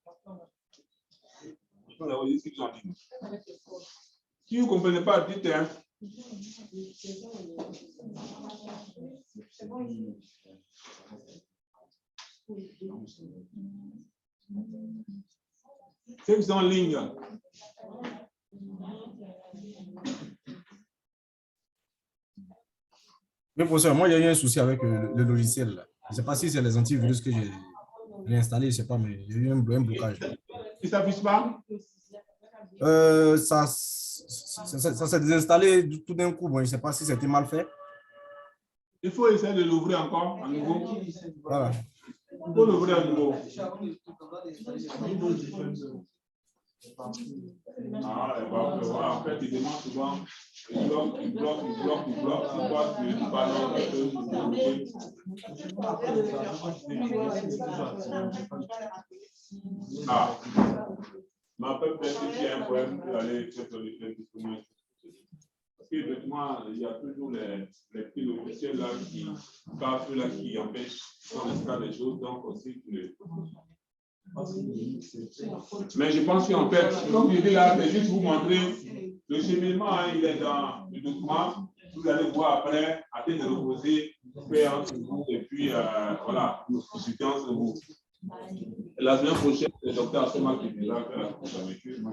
Si vous ne comprenez pas, dites hein. Ceux qui sont en ligne. Mais professeur, moi, il y a eu un souci avec le logiciel. Là. Je ne sais pas si c'est les antivirus que j'ai installés, je ne sais pas, mais il y a eu un blocage. Il ne s'affiche pas? Ça s'est désinstallé tout d'un coup. Bon, je ne sais pas si c'était mal fait. Il faut essayer de l'ouvrir encore à nouveau. Voilà. Il faut l'ouvrir à nouveau. Ah, en fait, il demande souvent, il bloque. Ah, mais peut-être qu'il y a un problème pour aller sur les instruments. Parce qu'effectivement, il y a toujours les petits logiciels là qui cachent là qui empêchent qu'on installe des choses, donc aussi Mais je pense qu'en fait, comme je dis là, c'est juste vous montrer le cheminement, hein, il est dans le document. Vous allez voir après, après de reposer, faire entre vous et puis voilà, nous discuter entre vous. La semaine prochaine, le docteur Asoma qui viendra faire la course avec eux.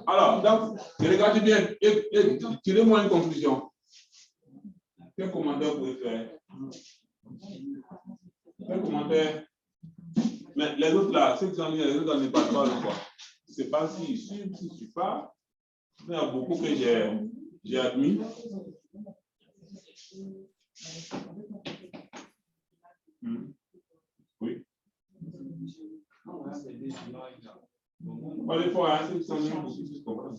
Alors, donc, regardez bien et tirez-moi une conclusion. Quel commentaire vous pouvez faire? Quel commentaire? Mais les autres là, ceux qui sont venus, les autres n'en parlent pas encore. Je ne sais pas si je ne suis pas. Il y a beaucoup que j'ai admis. Oui. Allez, pour un, ceux qui sont venus aussi, plus comprendre.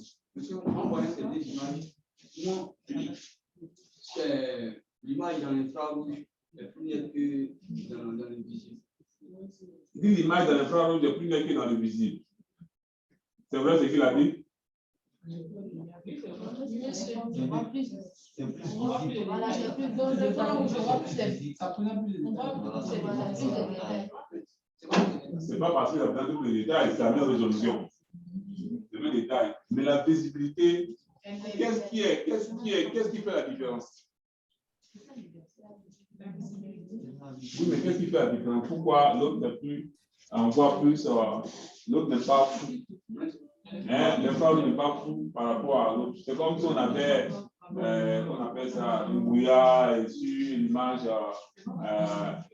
L'image dans l'infrarouge est plus nette que dans le visible. L'image dans l'infrarouge est plus nette que dans le visible. C'est vrai ce qu'il a dit? C'est pas parce qu'il y a dans tous les détails, c'est la même résolution. C'est le même détail. Mais la visibilité, qu'est-ce qui fait la différence? Oui, mais qu'est-ce qui fait la différence? Pourquoi l'autre n'est plus, on voit plus, l'autre n'est pas fou? L'infrarouge n'est pas fou par rapport à l'autre. C'est comme si on avait, on appelle ça une brouillard sur l'image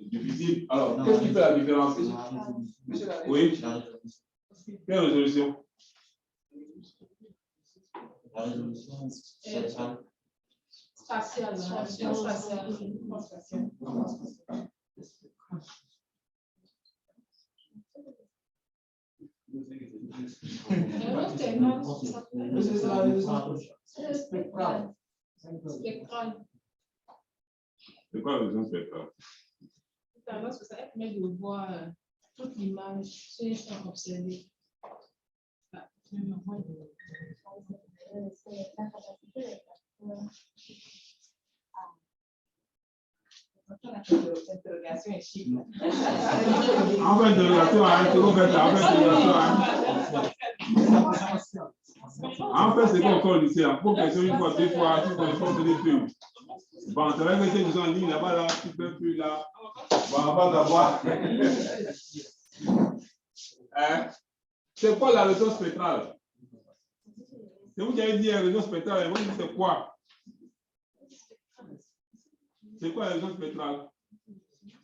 du visible. Alors, qu'est-ce qui fait la différence? Oui. Quelle résolution? La résolution spatiale. C'est quoi la résolution spectrale? Parce que ça permet de voir toute l'image sans observer. Interrogation est chic. En fait, interrogation, en fait, c'est qu'on fait au lycée. Pour question une fois, deux fois, tu peux faire plus. Bon, c'est vrai que c'est en ligne là-bas, là, tu peux plus là. Bon, on va d'abord. C'est quoi la raison spectrale? C'est vous qui avez dit la raison spectrale, vous dites c'est quoi? C'est quoi la raison spectrale?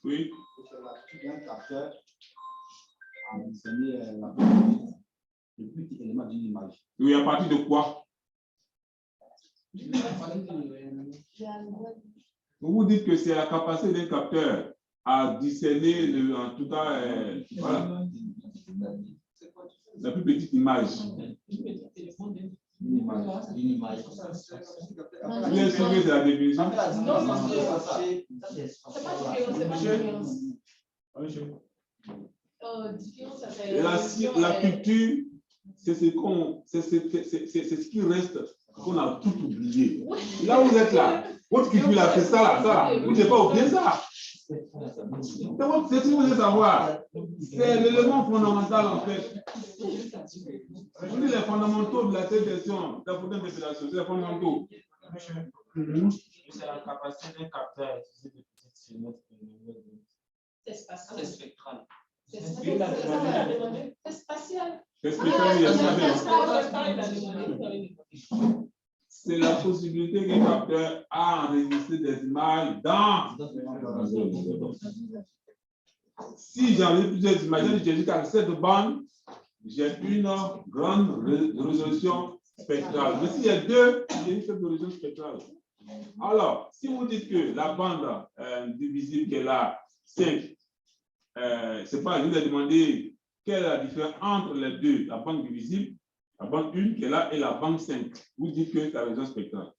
Oui. Un capteur a enseigné le plus petit élément d'une image. Oui, à partir de quoi? Vous dites que c'est la capacité d'un capteur à discerner, en tout cas, voilà, la plus petite image. Une image. Bien sûr que c'est la définition. La culture, c'est ce qui reste, qu'on a tout oublié. Là où vous êtes là, votre culture là, c'est ça là, vous n'avez pas oublié ça. C'est ce que vous devez savoir. C'est l'élément fondamental en fait. Vous dites les fondamentaux de la sélection, de la population, c'est les fondamentaux. C'est la capacité d'un capteur à utiliser des petites fenêtres. C'est spatial. C'est spectral. C'est spatial. C'est spatial. C'est la possibilité qu'un capteur a enregistré des images dans. Si j'enlève plusieurs images, je dis qu'avec cette bande, j'ai une grande résolution spectrale. Mais s'il y a deux, j'ai une faible résolution spectrale. Alors, si vous dites que la bande divisible qui est là, 5, c'est pas, je vous ai demandé quelle est la différence entre les deux, la bande divisible, la bande 1 qui est là et la bande 5. Vous dites que c'est la résolution spectrale.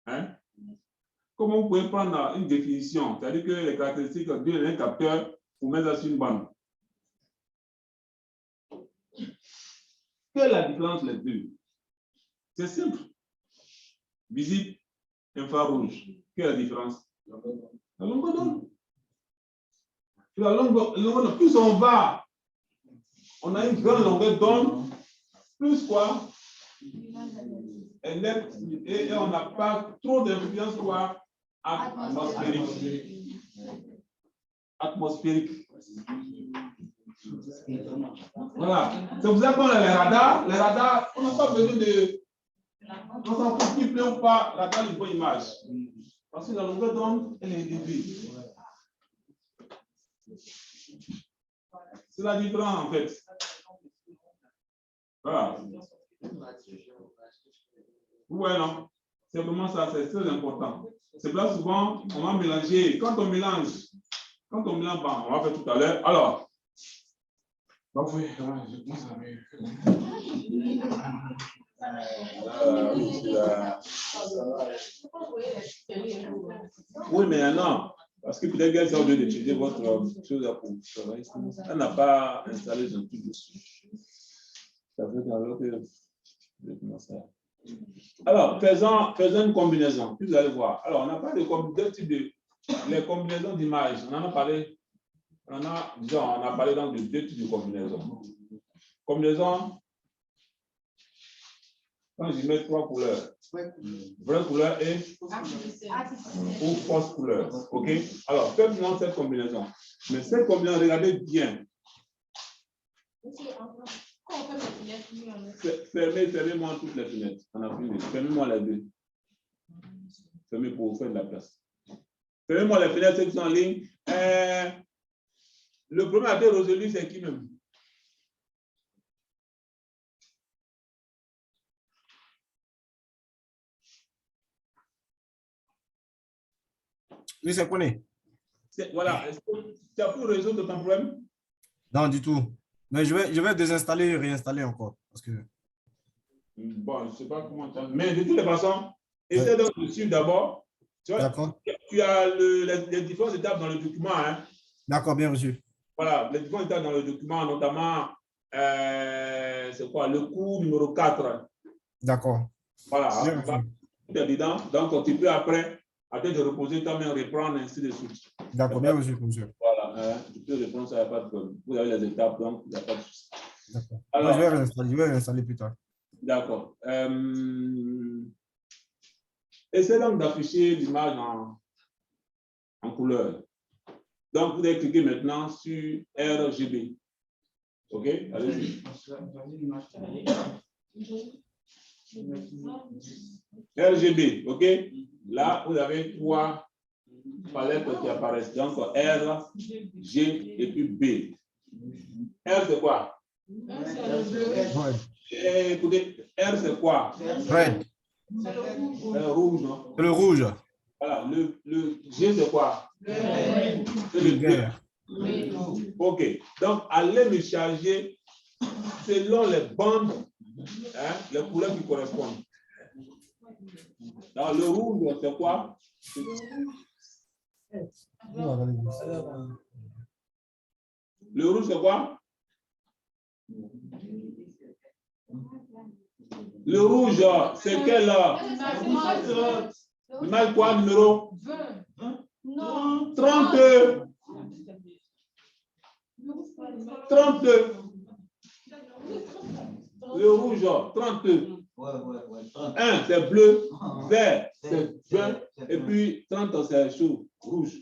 Hein? Comment vous pouvez prendre une définition, c'est-à-dire que les caractéristiques d'un capteur, vous mettez ça sur une bande. Quelle est la différence les deux? C'est simple. Visible, infrarouge. Quelle est la différence? La longueur d'onde. La longueur d'onde, plus on va, on a une grande longueur d'onde, plus quoi? Et on n'a pas trop d'influence quoi? Atmosphérique. Atmosphérique. Voilà. C'est pour ça qu'on a les radars, on n'a pas besoin de. On s'en fout qu'il pleut ou pas, radar, il faut image. Parce que la longueur d'onde, elle est élevée. C'est la différence en fait. Voilà. Ouais, non. C'est vraiment ça, c'est très important. C'est là souvent, on va mélanger. Quand on mélange, bon, on va faire tout à l'heure. Alors, bah oui, je pense à mieux. Oui, mais non. Parce que peut-être qu'elle a d'étudier votre chose à pour. Elle n'a pas installé un truc dessus. Ça veut dire que. Alors, faisons une combinaison. Vous allez voir. Alors, on a parlé de deux types de. Les combinaisons d'images. On en a parlé. On a parlé donc de deux types de combinaisons. Combinaison. Quand je mets trois couleurs, vraie couleur et ou fausse couleur. OK? Alors, faites-moi cette combinaison. Mais cette combinaison, regardez bien. Fermez-moi toutes les fenêtres. On a fini. Fermez-moi les deux. Fermez pour faire de la place. Fermez-moi les fenêtres qui sont en ligne. Le premier à être résolu, c'est qui même? Oui, c'est connu. Voilà. Est-ce que tu as pu résoudre ton problème? Non, du tout. Mais je vais désinstaller et réinstaller encore. Parce que. Bon, je ne sais pas comment tu as. Mais de toutes les façons, essaie donc de suivre d'abord. D'accord. Tu as les différentes étapes dans le document. Hein? D'accord, bien reçu. Voilà, les différentes étapes dans le document, notamment, c'est quoi? Le cours numéro 4. D'accord. Voilà. Tu es dedans. Donc, tu peux après de reposer toi-même, reprendre, ainsi de suite. D'accord, bien reçu, monsieur. Voilà, tu peux reprendre ça, il n'y a pas de problème. Vous avez les étapes, donc il n'y a pas de souci. D'accord. Alors, je vais réinstaller plus tard. D'accord. Essayez donc d'afficher l'image en couleur. Donc, vous allez cliquer maintenant sur RGB. OK? Allez-y. RGB, OK? Là, vous avez trois palettes qui apparaissent. Donc, R, G et puis B. R, c'est quoi? Écoutez, R, c'est quoi? Red. Rouge, non? Le rouge. Voilà, le G, c'est quoi? C'est le vert. OK. Donc, allez me charger selon les bandes, hein, les couleurs qui correspondent. Alors, le rouge, c'est quoi? Le rouge, c'est quoi? Le rouge, c'est quel? L'image quoi, numéro? 32. 32. Le rouge, 32. 1, c'est bleu. Vert, c'est jaune. Et puis 30, c'est chaud, rouge.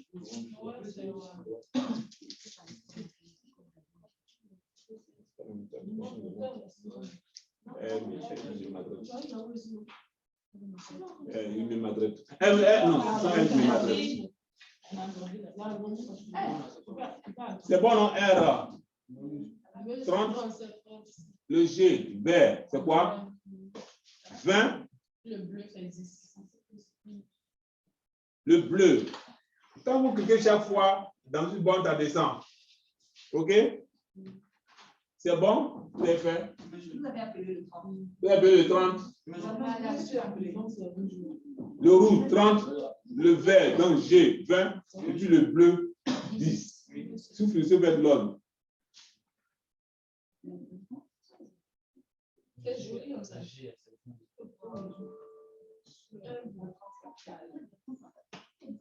C'est bon, non? R. 30. Le G, vert, c'est quoi? 20. Le bleu fait 10. Le bleu. Quand vous cliquez chaque fois dans une bande, ça descend. OK? C'est bon? Vous avez fait? Vous avez appelé le 30. Vous avez appelé le 30. Le rouge, 30. Le vert, donc G, 20. Et puis le bleu, 10. Souffle ce vert de l'ordre. C'est joli comme ça.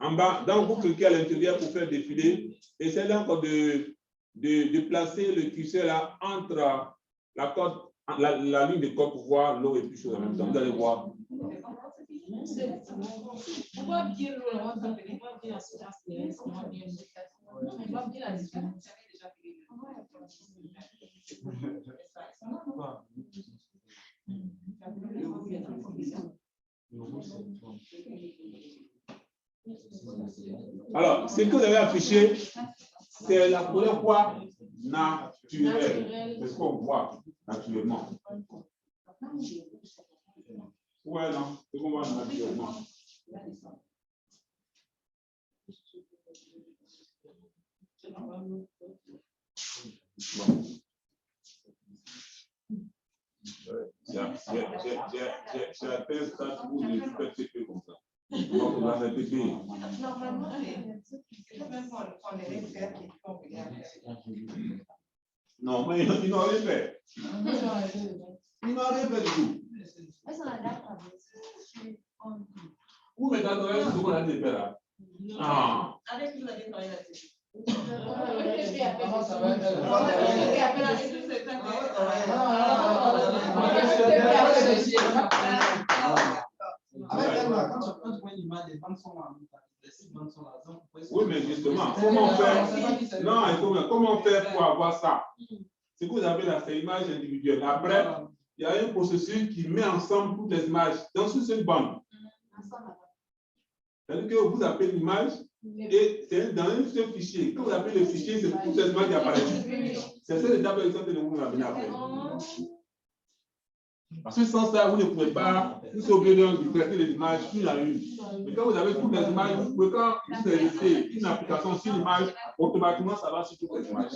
En bas, donc vous cliquez à l'intérieur pour faire défiler. Essayez encore de placer le curseur là entre la corde, la ligne de corde pour voir l'eau et puis chose en même temps. Vous allez voir. On voit bien l'eau, on va bien la surface, on voit bien la différence. Alors, ce que vous avez affiché, c'est la couleur quoi? Naturelle. C'est ce qu'on voit naturellement. Ouais, non, c'est qu'on voit naturellement. J'ai un test où je suis persécuté comme ça. Donc, on va répéter. Normalement, même quand les experts qui font regarder. Non, mais ils n'ont rien fait. Ils n'ont rien fait du tout. Où mais dans le ce qu'on a dit là? Ah. Avec qui vous avez travaillé là-dessus? Oui, mais justement, comment faire? Non, comment faire pour avoir ça? Ce que vous avez là, c'est l'image individuelle. Après, il y a un processus qui met ensemble toutes les images dans une seule bande. C'est-à-dire que vous appelez l'image et c'est dans un seul fichier. Quand vous appelez le fichier, c'est toutes les images qui apparaissent. C'est cette étape exemple que vous m'avez appelé. Parce que sans ça, vous ne pouvez pas, vous êtes obligé de traiter les images une à une. Mais quand vous avez toutes les images, vous pouvez, quand vous laissez une application sur l'image, automatiquement, ça va sur toutes les images.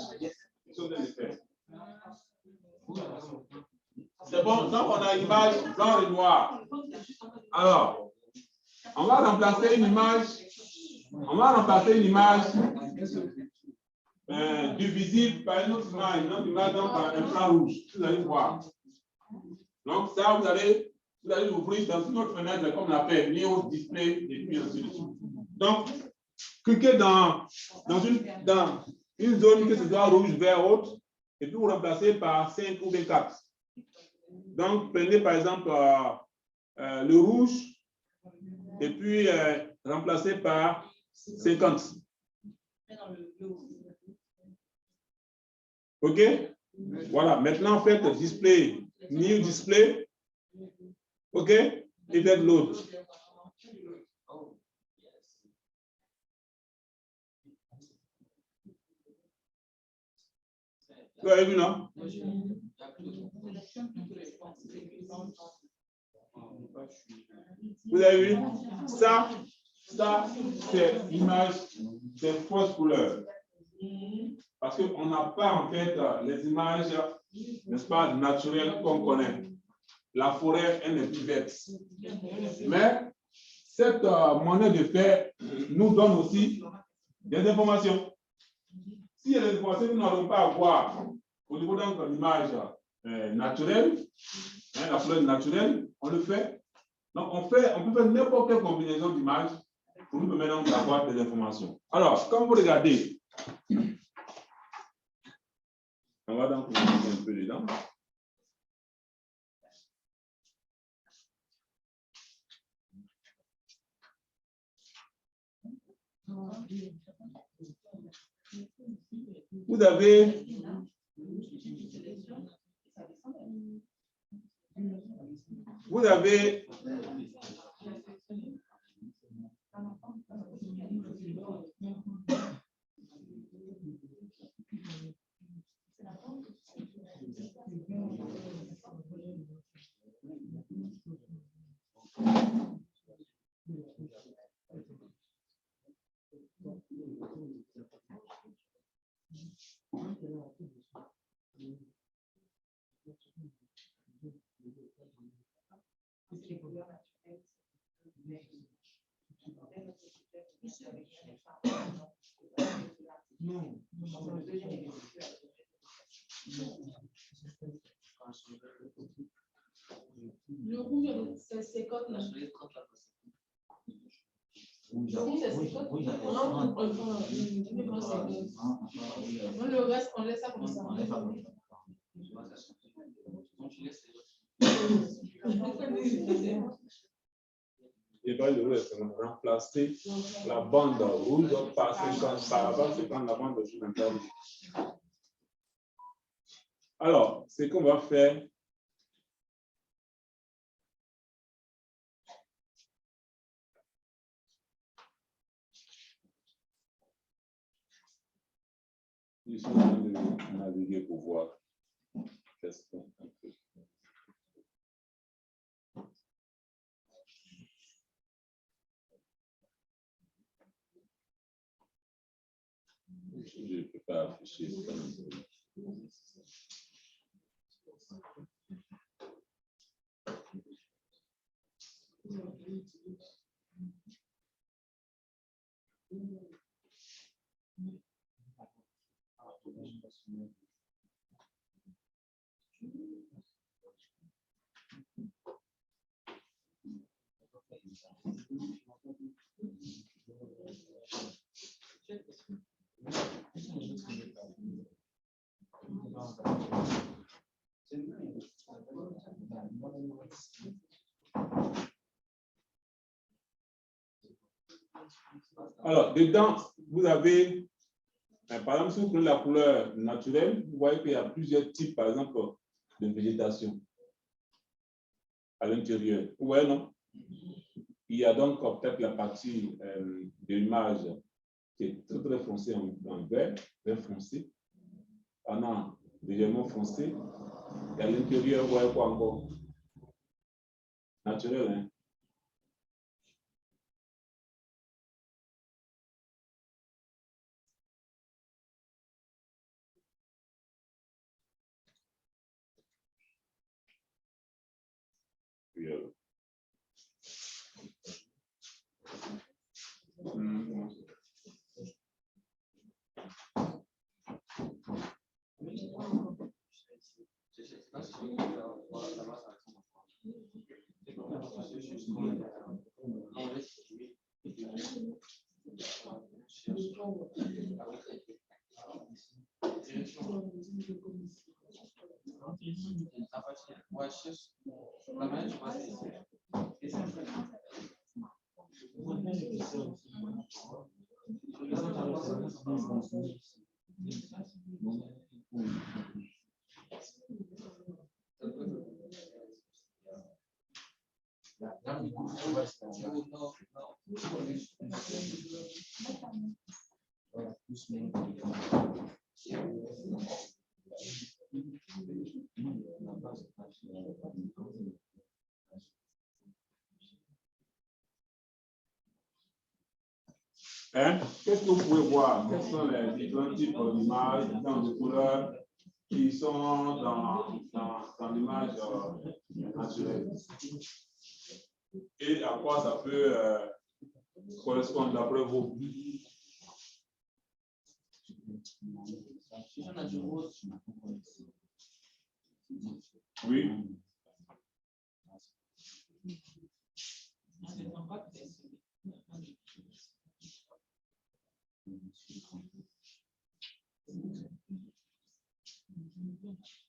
C'est bon, donc on a l'image blanc et noir. Alors, on va remplacer une image. On va remplacer une image divisible par une autre image donc par un plan rouge. Vous allez voir. Donc, ça, vous allez l'ouvrir dans une autre fenêtre, comme on l'appelle, News Display, et puis ainsi de suite. Donc, cliquez dans une zone que ce soit rouge, vert, autre, et puis vous remplacez par 5 ou 24. Donc, prenez par exemple le rouge, et puis remplacez par 50. OK? Voilà, maintenant faites display, new display. OK? Et faites l'autre. Vous avez vu, non? Vous avez vu? Ça c'est l'image des fausses couleurs. Parce qu'on n'a pas en fait les images, n'est-ce pas, naturelles qu'on connaît. La forêt, elle n'est plus verte. Mais cette monnaie de fer nous donne aussi des informations. Si il y a des informations que nous n'allons pas avoir au niveau de l'image naturelle, la fleur naturelle, on le fait. Donc, on peut faire n'importe quelle combinaison d'images pour nous permettre d'avoir des informations. Alors, quand vous regardez, on va donc mettre un peu dedans. Vous avez Le rouge, c'est 50 là. Le rouge, c'est 50. Le reste, on laisse ça comme ça. Et bien, le reste, on va remplacer la bande rouge par 50 par avant, c'est quand la bande rouge intervient. Alors, ce qu'on va faire, je suis en train de naviguer pour voir qu'est-ce qu'on peut. Je ne peux pas afficher ça. Alors, dedans, vous avez, par exemple, si vous prenez la couleur naturelle, vous voyez qu'il y a plusieurs types, par exemple, de végétation à l'intérieur. Vous voyez, non? Il y a donc peut-être la partie de l'image qui est très, très foncée en vert, vert foncé, pendant légèrement foncé. Et à l'intérieur, vous voyez quoi encore? Naturel, hein? Hein? Qu'est-ce que vous pouvez voir? Quels sont les différents types d'images, de couleurs qui sont dans l'image naturelle? Et à quoi ça peut correspondre d'après vous? Oui.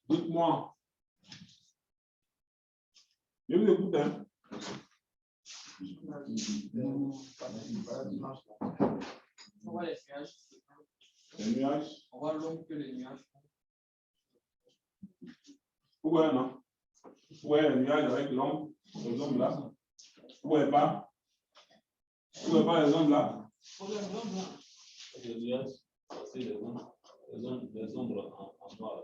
Dites-moi. Je vous écoute. Hein? On voit les nuages. Les nuages. On voit l'ombre que les nuages font. Ouais, non? Ouais, les nuages avec l'ombre, les ombres là. Ouais, pas. Ouais, pas les ombres là. Les nuages, c'est les ombres en noir.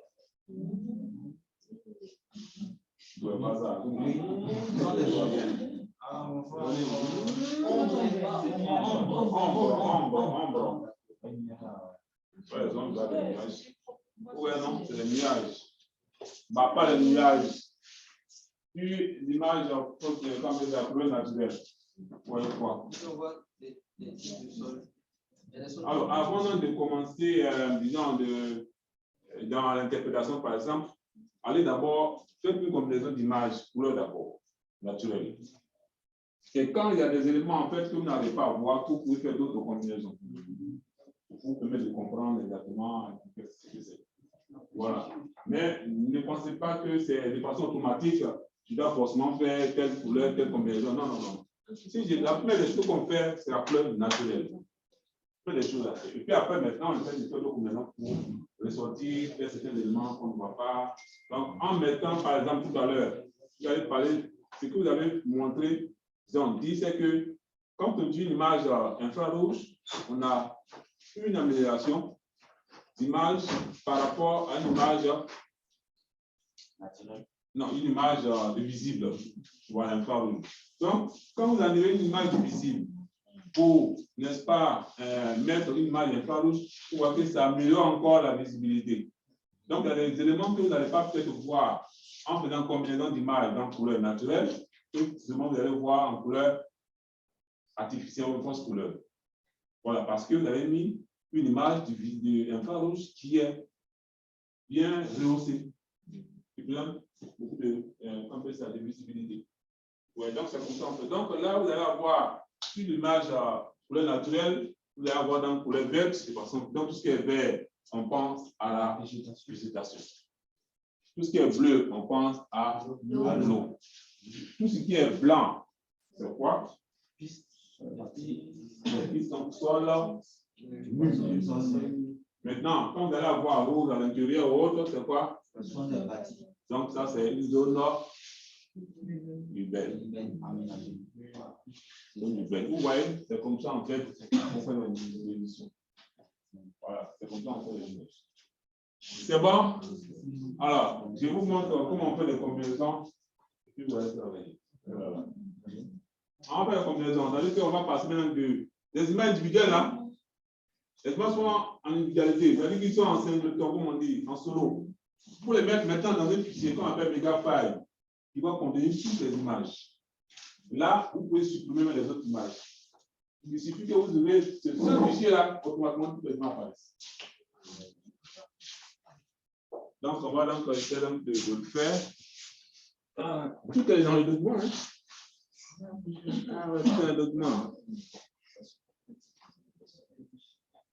Ouais, pas ça. On Ombre. Ouais, les ombres, les nuages. Ouais, non, c'est les nuages. Bah, pas les nuages. Puis l'image comme les couleurs naturelles. Ouais, quoi. Alors, avant de commencer, disons, dans l'interprétation, par exemple, allez d'abord faire une combinaison d'images, couleurs d'abord, naturelles. Et quand il y a des éléments, en fait, que vous n'arrivez pas à voir, vous pouvez faire d'autres combinaisons. Pour vous permettre de comprendre exactement ce que c'est. Voilà. Mais ne pensez pas que c'est de façon automatique, tu dois forcément faire telle couleur, telle combinaison. Non, non, non. La première des choses qu'on fait, c'est la couleur naturelle. Des choses à faire. Et puis après, maintenant, on fait des couleurs combinaisons pour ressortir, faire certains éléments qu'on ne voit pas. Donc, en mettant, par exemple, tout à l'heure, vous allez parler, ce que vous avez montré, on dit, c'est que quand on dit une image infrarouge, on a une amélioration d'image par rapport à une image naturelle. Non, une image de visible, voilà, infrarouge. Donc, quand vous avez une image visible pour, n'est-ce pas, mettre une image infrarouge, vous voyez que ça améliore encore la visibilité. Donc, il y a des éléments que vous n'allez pas peut-être voir en faisant combinaison d'images dans couleur naturelle, que seulement vous allez voir en couleur artificielle ou fausse couleur. Voilà, parce que vous avez mis une image d'infrarouge qui est bien rehaussée. Et puis là, beaucoup de visibilité. Ouais, donc c'est comme ça. Donc là, vous allez avoir une image couleur naturelle, vous allez avoir dans couleur verte. Donc tout ce qui est vert, on pense à la végétation. Tout ce qui est bleu, on pense à l'eau. Tout ce qui est blanc, c'est quoi? Donc, sol. Maintenant, quand vous allez avoir rouge à l'intérieur ou autre, c'est quoi? Donc, ça, c'est une zone urbaine. Vous voyez, c'est comme ça, en fait, qu'on fait l'émission. Voilà, c'est comme ça qu'on fait l'émission. C'est bon? Alors, je vous montre comment on fait les combinaisons. Et puis, vous allez travailler. Voilà. On va faire les combinaisons. C'est-à-dire qu'on va passer maintenant des images individuelles, là. Les images sont en individualité. C'est-à-dire qu'ils sont en singleton, comme on dit, en solo. Pour les mettre maintenant dans un fichier qu'on appelle Megafile, qui va contenir toutes les images. Là, vous pouvez supprimer les autres images. Il suffit que vous ouvrez ce fichier-là, automatiquement, toutes les images apparaissent. Donc, on va donc essayer de le faire. Tout est dans le document. Hein? Tout est dans le document.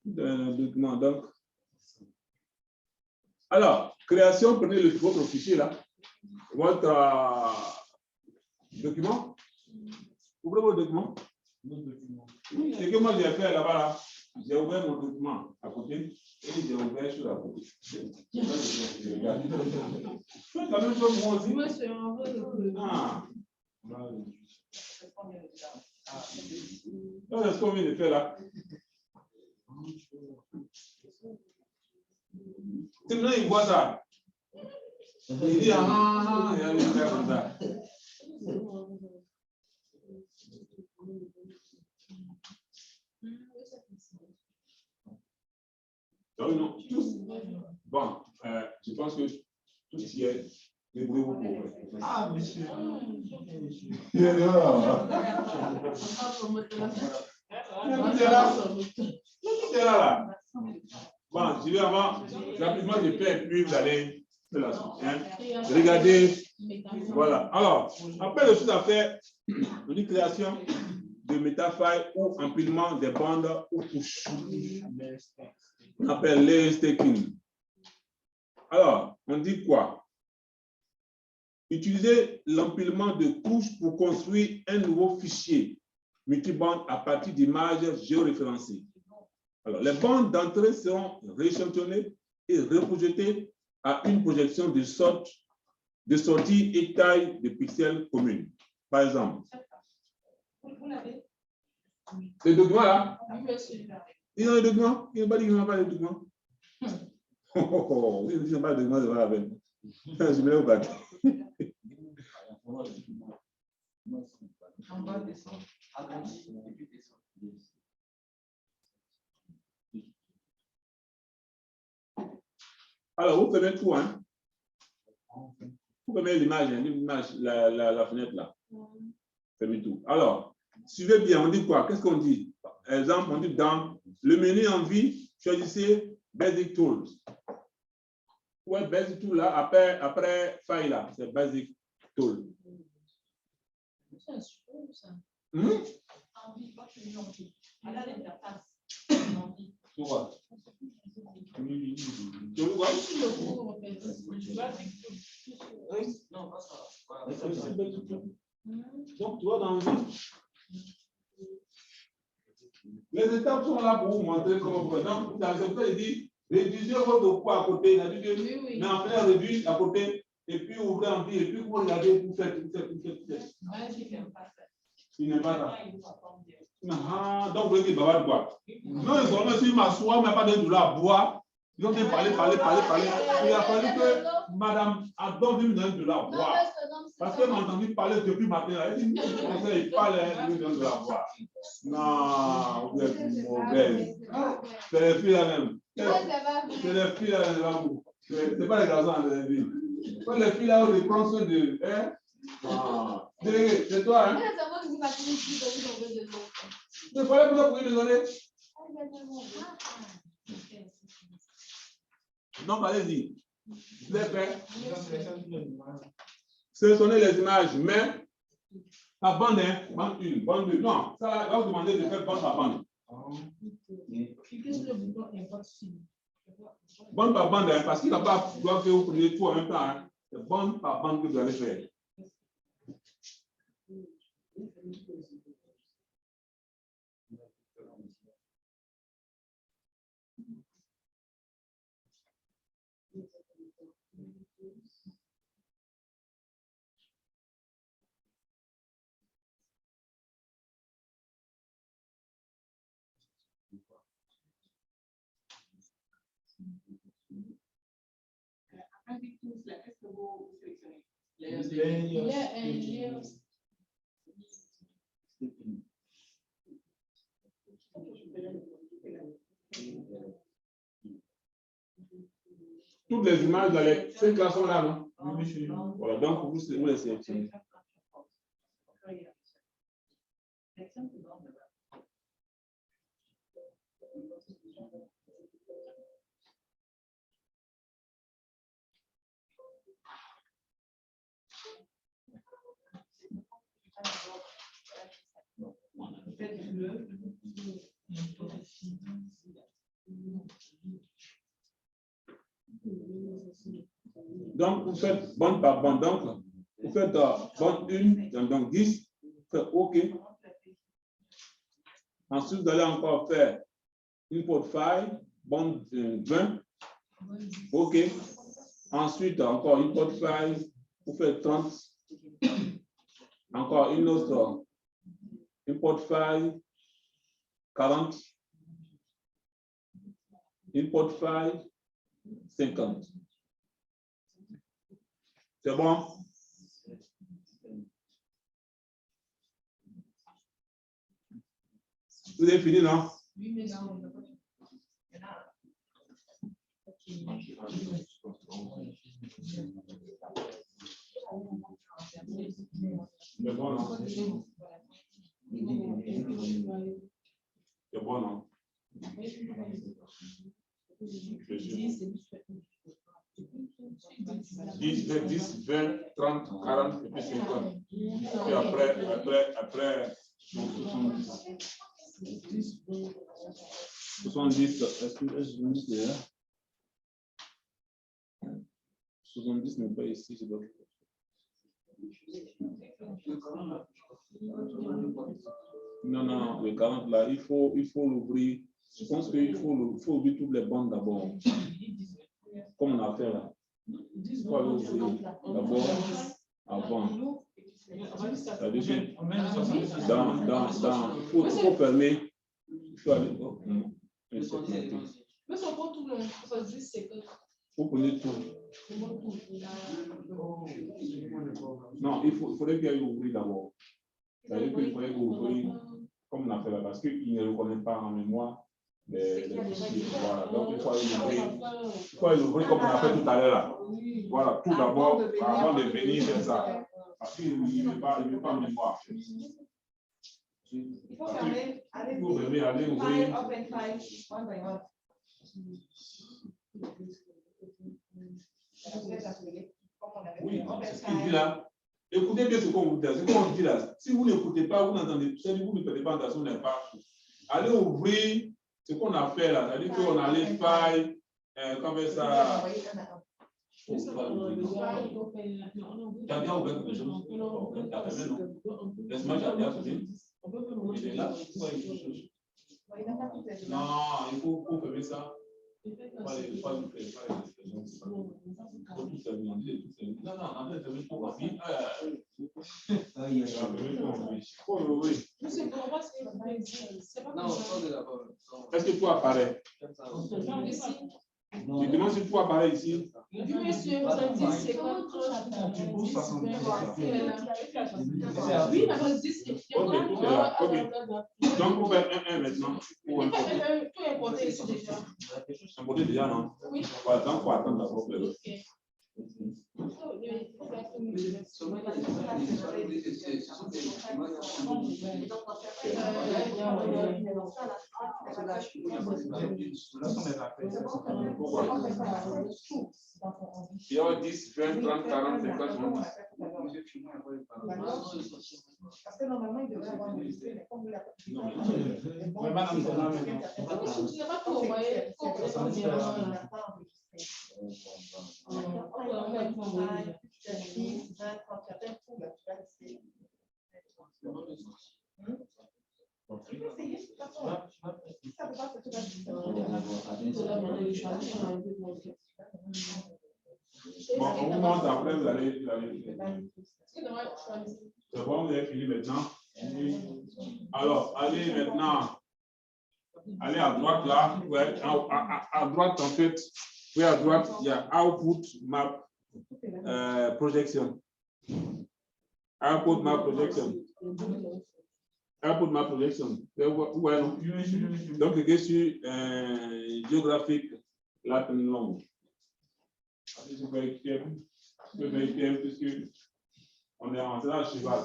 Tout est dans le document. Donc, alors, création, prenez votre fichier là, votre document. Ouvrez votre document. Oui, c'est que moi j'ai fait là-bas. Là. J'ai ouvert mon document à côté et j'ai ouvert sur la côté. Faites la même chose moi aussi. Ah. C'est ce qu'on vient de faire là. C'est maintenant il voit ça. Il dit ah, il y a comme ça. Donc, non, tous. Bon, je pense que tout ce qui est débrouillez-vous pour faire. Ah, monsieur. Il est là. Là. Bon, je vais avant, rapidement, je fais et puis vous allez faire la suite. Hein. Regardez. Voilà. Alors, après le chose à faire, on dit création de métafile ou empilement des bandes ou couches. On appelle layer stacking. Alors, on dit quoi? Utiliser l'empilement de couches pour construire un nouveau fichier multibande à partir d'images géoréférencées. Alors, les bandes d'entrée seront rééchantillonnées et reprojetées à une projection de sortie et taille de pixels communes. Par exemple, le document là, il y a un document, il n'y a pas de document. Oh, il n'y a pas de document, je vais avec. Je vais au bac. En bas, descend. À gauche, et puis descend. Alors, vous fermez tout, hein? Vous fermez l'image, la fenêtre là. Fermez tout. Alors, suivez bien, on dit quoi? Qu'est-ce qu'on dit? Par exemple, on dit dans le menu envie, choisissez Basic Tools. Ouais, Basic Tool là, après File là, c'est Basic Tool. C'est un super, ça. Envie, pas que j'ai envie. Voilà l'interface. Envie. Tu vois? Tu vois? Non, pas ça. Donc, tu vois dans les étapes sont là pour vous montrer comment vous faites. Donc, dans ce cas, il dit réduisez votre poids à côté. Il a dit que mais en fait, réduire à côté et puis ouvrez en vie et puis vous regardez, vous faites. Il n'est pas là. Donc, vous dites, bah, boire. Non, ils ont si m'asseoir, mais pas de douleur à boire. Ils ont dit parler. Il a fallu que madame Adon lui donne de la boire. Parce qu'elle m'a entendu parler depuis matin. Elle dit, il parle, elle lui donne de la boire. Non, vous êtes mauvaise. C'est les filles là même. C'est les filles là même. C'est pas les garçons de la vie. Quand les filles là, ils prennent soin de. Ah. Délégué, c'est toi, hein? Mais voilà pourquoi vous pouvez me donner. Donc, allez-y. Vous êtes prêts? Sélectionnez les images, mais la bande, hein? Bande 1, bande 2. Non, ça va vous demander de faire bande par bande. Bande par bande, hein, parce qu'il n'a pas pouvoir que vous preniez tout en même temps. Hein. C'est bande par bande que vous allez faire. Qu'est-ce que vous sélectionnez? Toutes les images dans les 5 classes sont là, non? Voilà, donc vous les sélectionnez. Donc, vous faites bande par bande. Donc, vous faites bande 1, donc 10, vous faites OK. Ensuite, vous allez encore faire import file, bande 20, OK. Ensuite, encore import file, vous faites 30. Encore une autre import file, 40. Import file, 50. C'est bon? Vous avez fini, non? Oui, mais non. C'est bon, non? C'est bon, non? 10, 20, 30, 40 et puis 50. Et après, 70, est-ce que je me dis là? 70 n'est pas ici, c'est d'autres. Non, le 40 là, il faut l'ouvrir. Je pense qu'il faut ouvrir toutes les bandes d'abord. Comme on a fait là. Il faut l'ouvrir d'abord avant. C'est-à-dire que il faut fermer. Il faut aller. Mais c'est pas tout le monde. Ça dit, c'est que. Vous prenez tout. Non, il faudrait qu'il y ait ouvrir d'abord. C'est-à-dire qu'il faudrait ouvrir, comme on a fait là, parce qu'il ne reconnaît pas en mémoire les fichiers. Voilà. Donc, il faut aller l'ouvrir comme on a fait tout à l'heure là. Voilà, tout d'abord, avant de venir faire ça. Parce qu'il ne veut pas en mémoire. Il faut fermer, aller ouvrir. open file, one by one. Oui, c'est ce qu'il dit là. Écoutez bien ce qu'on vous dit là. Ce qu'on vous dit là. Si vous n'écoutez pas, vous n'entendez pas, vous ne faites pas attention, n'est pas. Allez ouvrir ce qu'on a fait là. C'est-à-dire qu'on a les failles, comme ça. T'as bien ouvert quelque chose? Laisse-moi, j'ai bien ouvert. Il est là. Non, il faut fermer ça. Il faut tout terminer. Non, en fait, c'est pour ma fille. Est-ce que tout apparaît? Tu demandes si tout apparaît ici? Oui, monsieur, vous avez dit c'est quoi? Oui, d'accord, 10. Ok, tout est là. Ok. Donc, pour faire un maintenant. Tout est importé ici déjà. Importé déjà, non? Oui. Voilà, donc, il faut attendre d'abord. Il y a 10, 20, 30, 40, 50, 50. Parce que normalement, il devrait avoir enregistré, mais comme vous l'avez dit, tu n'as pas tout envoyé. Bon, on vous montre après, vous allez. C'est bon, vous avez fini maintenant. Alors, allez maintenant. Allez à droite là. Ouais, à droite, en fait. Oui, à droite, il y a Output Map Projection. Output Map Projection. Output Map Projection. Ouais, non. Donc, cliquez sur Géographique Latin Long. Je peux vérifier puisque on est rentré à cheval.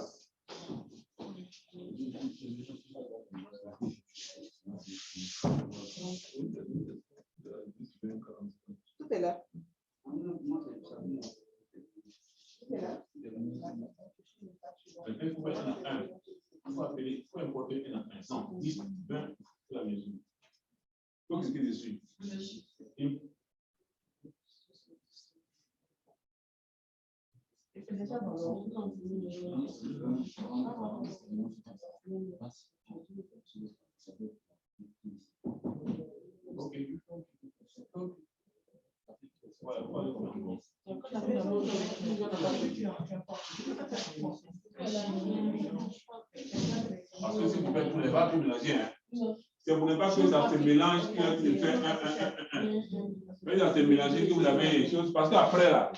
Tout est là. Il faut mettre un. Il faut appeler, il faut importer un. Non, 10, 20, c'est la mesure. Il faut cliquer dessus. C'est déjà dans Parce que si vous faites tout, pas tout mélanger. Si vous ne voulez pas que ça se mélange, que fait un. Mais ça se mélanger, que vous avez les choses. Parce qu'après, là,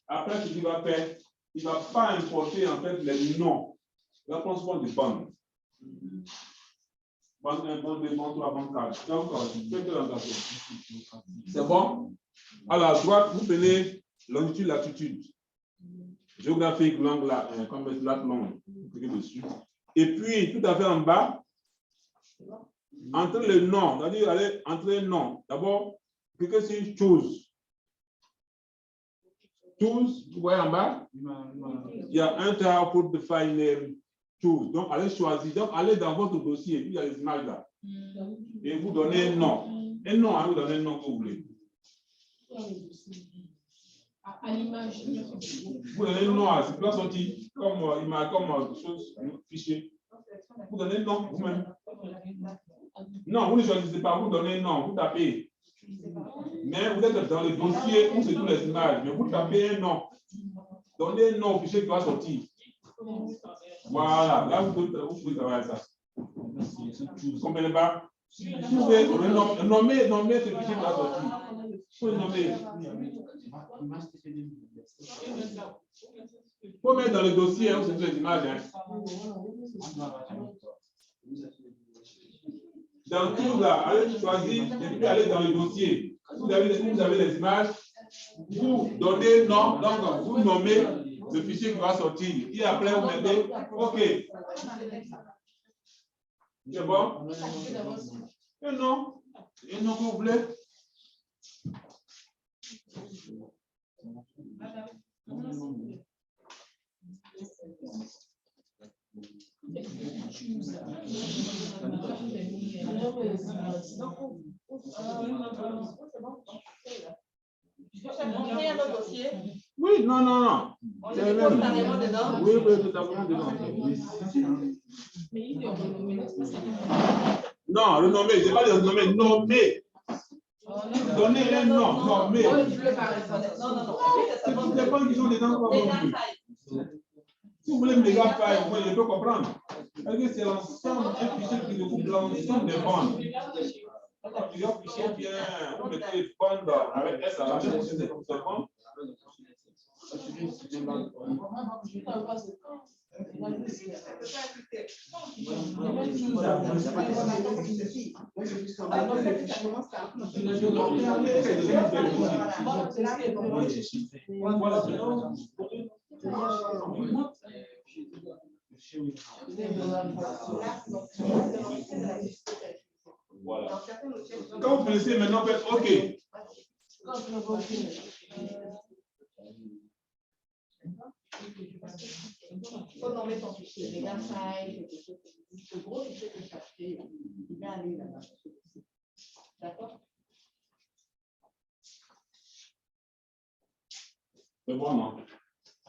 après, ce qu'il va faire, il ne va pas importer en fait les noms. Il va prendre soin des bandes. Bande 1, bande 2, bande 3, bande 4. Donc, c'est bon? Alors, à droite, vous prenez longitude, latitude. Géographique, langue, comme la langue. Vous cliquez dessus. Et puis, tout à fait en bas, entre les noms, c'est-à-dire, allez, entre les noms. D'abord, cliquez sur Choose. Choose, vous voyez en bas, il y a un tab pour définir Choose. Donc, allez choisir. Donc, allez dans votre dossier, puis il y a les images là. Et vous donnez un nom. Un nom, vous donnez un nom que vous voulez. À l'image. Vous donnez un nom, c'est pas sorti comme image, comme chose, fichier. Vous donnez un nom vous-même. Non, vous ne choisissez pas, vous donnez un nom, vous tapez. Mais vous êtes dans le dossier où c'est toutes les images, mais vous tapez un nom. Donnez un nom au fichier qui va sortir. Voilà, là vous pouvez travailler ça. Vous ne comprenez pas? Vous pouvez nommer ce fichier qui va sortir. Vous pouvez nommer. Il faut mettre dans le dossier où c'est toutes les images. Hein. Dans tout là, allez choisir et puis aller dans le dossier. Vous avez les images, vous donnez nom, donc vous nommez le fichier qui va sortir. Et après vous mettez OK. C'est bon? Et non que vous voulez. Oui, non. C'est le même. Oui, tout à fait dedans. Non, renommer, c'est pas le renommer, nommer. Donnez un nom, nommer. C'est toutes les points qui sont dedans comme non. Si vous voulez mégafaille, moi je peux comprendre. Parce que c'est l'ensemble, un fichier qui regroupe l'ensemble des bandes. Plusieurs fichiers bien, vous mettez les bandes avec S à la fin, c'est comme ça. Voilà. Quand vous finissez maintenant, faites OK. Il faut nommer ton fichier, les gars, le gros fichier que tu as fait, il va aller là-bas. D'accord? C'est bon, non?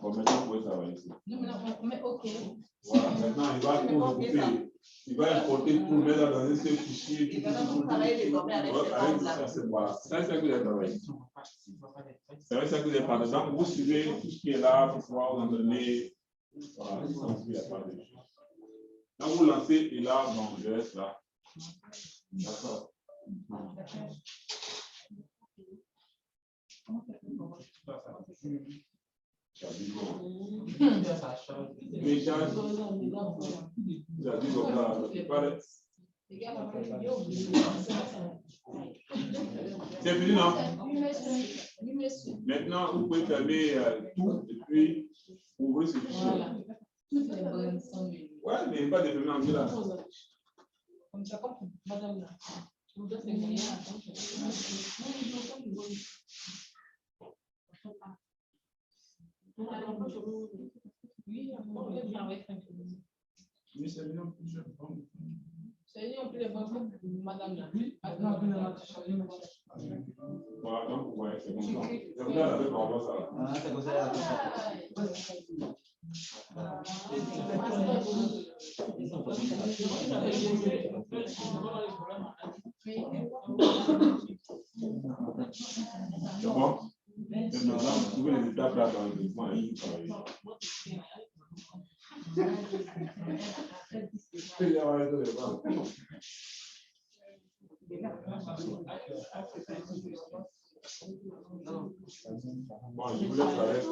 Bon, maintenant, vous pouvez travailler ici. On met OK. Voilà, maintenant, il va tout regrouper. Il va importer tout, mettre dans un seul fichier. Et maintenant, vous travaillez désormais avec ces bandes-là. Voilà, c'est ça que vous avez travaillé. C'est ça que vous avez parlé. Donc, vous suivez tout ce qui est là pour pouvoir vous en donner. Voilà, il n'y a pas de choses. Donc, vous lancez et là, bon, je reste là. D'accord. C'est fini, non? Maintenant, vous pouvez fermer tout et puis ouvrir ce fichier. Ouais, mais pas de fermer en là. Comme ça, comme madame là. Vous deux, c'est rien. Oui, on peut travailler tranquillement. Oui, c'est bien. C'est bien, on peut les voir comme madame là. Voilà, donc, ouais, c'est comme ça. C'est comme ça, avec on va ça. Ah, c'est comme ça. C'est bon? Maintenant, vous trouvez les étapes là dans le document et vous travaillez. Bon, je vous laisse avec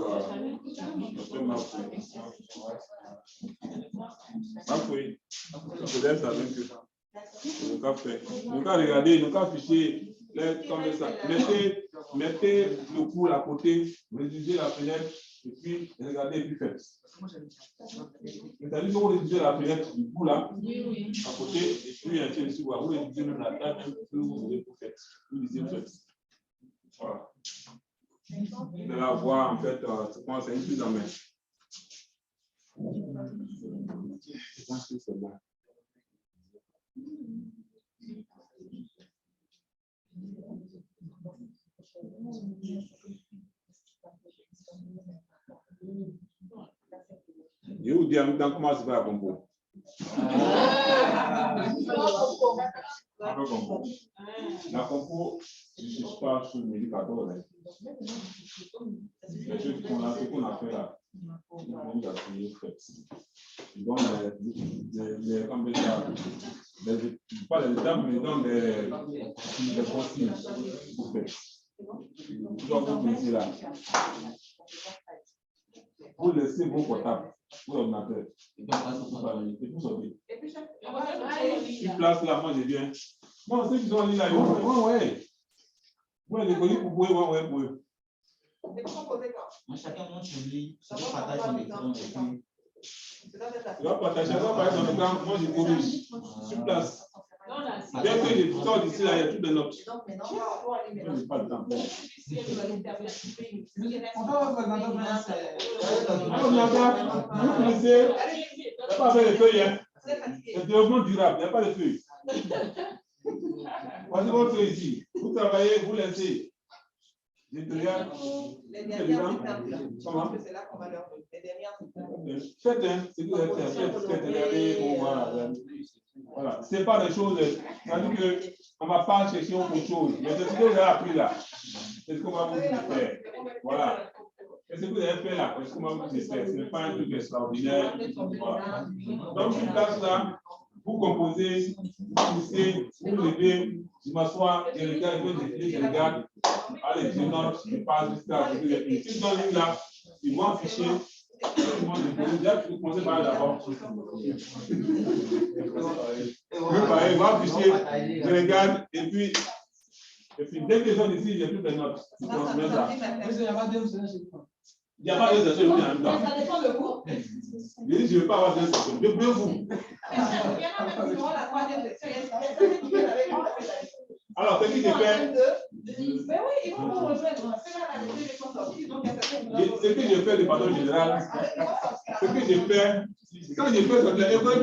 oui. Je vous laisse avec le café. Nous qu'à regarder, nous qu'à afficher comme ça. Mettez le cours à côté, réduisez la fenêtre et puis regardez et puis faites. C'est-à-dire que vous réduisez la fenêtre du coup là, à côté, et puis ainsi de suite, vous réduisez même la taille que vous voulez pour faire. Vous lisez faites. Voilà. Vous allez avoir en fait, c'est une prise en main. Je pense que c'est bon. Je vous dis en même temps comment se fait la compo. La compo, je ne suis pas sur le médicateur. Mais ce qu'on a fait là, on a fait. Donc, comme ça, pas les étapes, mais dans des consignes. Donc, vous laissez là. Vous laissez vos portables, vos ordinateurs. Et vous sortez. Une place là, moi je viens. Bon, ceux qui sont en ligne là, ils vont, ouais. Ouais, les collègues, vous pouvez, ouais, pour eux. Chacun monte sur lui, chacun partage son écran. Tu vas partager ça, par exemple, moi je corrige sur place. Bien que je sors d'ici là, il y a toutes les notes. Je n'ai pas le temps. Vous connaissez, il n'y a pas fait de feuilles. C'est développement durable, il n'y a pas de feuilles. Voici votre feuille ici. Vous travaillez, vous laissez. Je te regarde. Les dernières étapes, là. Je pense que c'est là qu'on va leur donner. Les dernières étapes. Faites, hein, c'est que vous avez fait. Voilà. C'est pas des choses. C'est-à-dire qu'on ne va pas chercher autre chose. Mais c'est ce que vous avez appris là. C'est ce qu'on va vous faire. Voilà. Et ce que vous avez fait là, c'est ce qu'on va vous faire. Ce n'est pas un truc extraordinaire. Voilà. Donc, une place là, vous composez, vous poussez, vous levez, je m'assois, je regarde, allez, je note, je passe jusqu'à ce que j'ai fini. Si dans l'île là, ils vont afficher. Vous commencez par d'abord. Ils vont afficher, je regarde, et puis dès que je suis ici, j'ai toutes les notes. Je transmets ça. Il n'y a pas de session en même temps. Ça dépend de cours. Je dis, je ne veux pas avoir deux sessions. Je veux vous. Alors, ce que j'ai fait. Mais oui, ils vont vous rejoindre. Ce que j'ai fait de façon générale, ce que j'ai fait, quand j'ai fait sur les notes,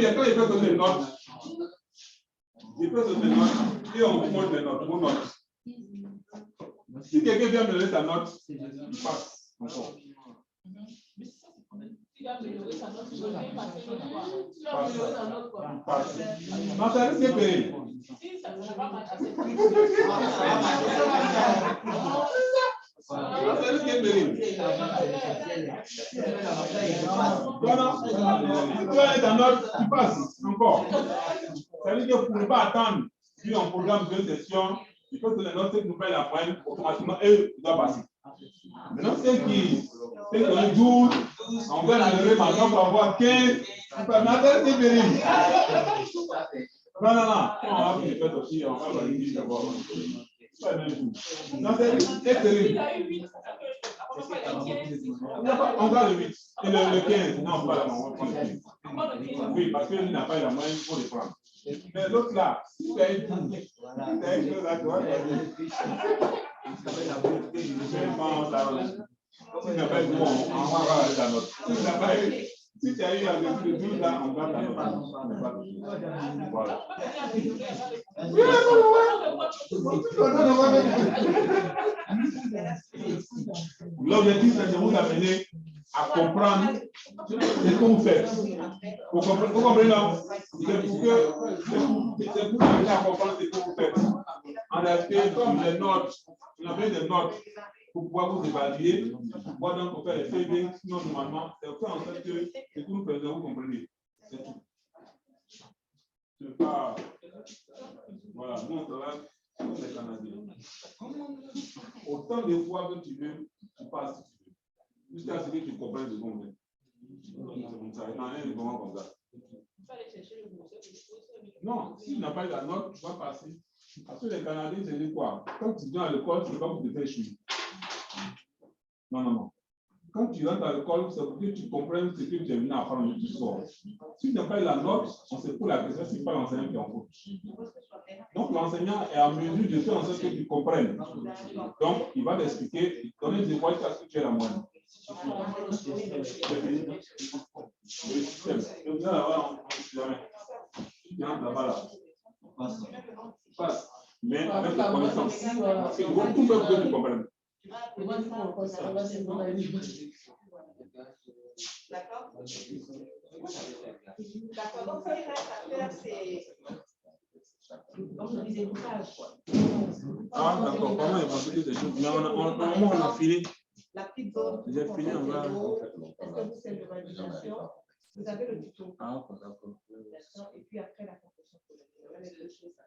j'ai fait sur les notes et on vous montre les notes, vos notes. Si quelqu'un vient me donner sa note, il passe encore. Non, ça risque de payer. Voilà. Si tu as ta note, tu passes encore. Ça veut dire que vous ne pouvez pas attendre. Si on programme deux sessions, il faut que les notes qui nous payent la moyenne, automatiquement, eux, ils doivent passer. Maintenant, ceux qui ont 12, on va le maintenant pour avoir 15. C'est pénible. Non. On va vous faire aussi, on va valider d'abord. C'est pas le même coup. Non, c'est terrible. On va le 8. Et le 15. Non, pas là, on va prendre le 15. Oui, parce qu'il n'a pas la moyenne pour le prendre. Mais l'autre là, si tu as une 12, si tu as une chose là, tu vois, si tu n'as pas eu bon, on va voir la note. Si tu n'as pas eu, si tu as eu un début de 12 là, on va ta note. Voilà. L'objectif, c'est de vous amener à comprendre ce que vous faites. Vous comprenez, non? C'est pour amener à comprendre ce que vous faites. En réalité, comme les notes, vous avez des notes pour pouvoir vous évaluer, pour pouvoir donc faire les feuilles, sinon normalement, c'est faire en sorte que ce que nous faisons, vous comprenez. C'est tout. C'est pas. Voilà, nous on travaille comme les Canadiens. Autant de fois que tu veux, tu passes si tu veux. Jusqu'à ce que tu comprennes ce qu'on fait. C'est comme ça. Il y en a un moment comme ça. Non, si tu n'as pas eu la note, tu vas passer. Parce que les Canadiens, c'est dit quoi? Quand tu viens à l'école, c'est pas pour te faire chier. Non. Quand tu rentres à l'école, c'est pour que tu comprennes ce que tu es venu apprendre du soir. Si tu n'as pas eu la note, on se pose la question, c'est pas l'enseignant qui en faut. Donc l'enseignant est en mesure de faire en sorte que tu comprennes. Donc il va t'expliquer, il te donner des voies jusqu'à ce que tu aies la moyenne. Le système. Et vous allez avoir un système. Tu rentres là-bas là. Passe. Mais avec la connaissance. Parce que tout le monde peut comprendre. D'accord. D'accord. Donc, ce qu'il reste à faire, c'est. Comme je disais, tout ça, quoi. Ah, d'accord. Comment ils vont dire des choses? Mais on a fini. La petite zone. J'ai fini, on va. Est-ce que vous faites de validation? Vous avez le tuto. Ah, d'accord. Et puis après la confession. réfléchir ça.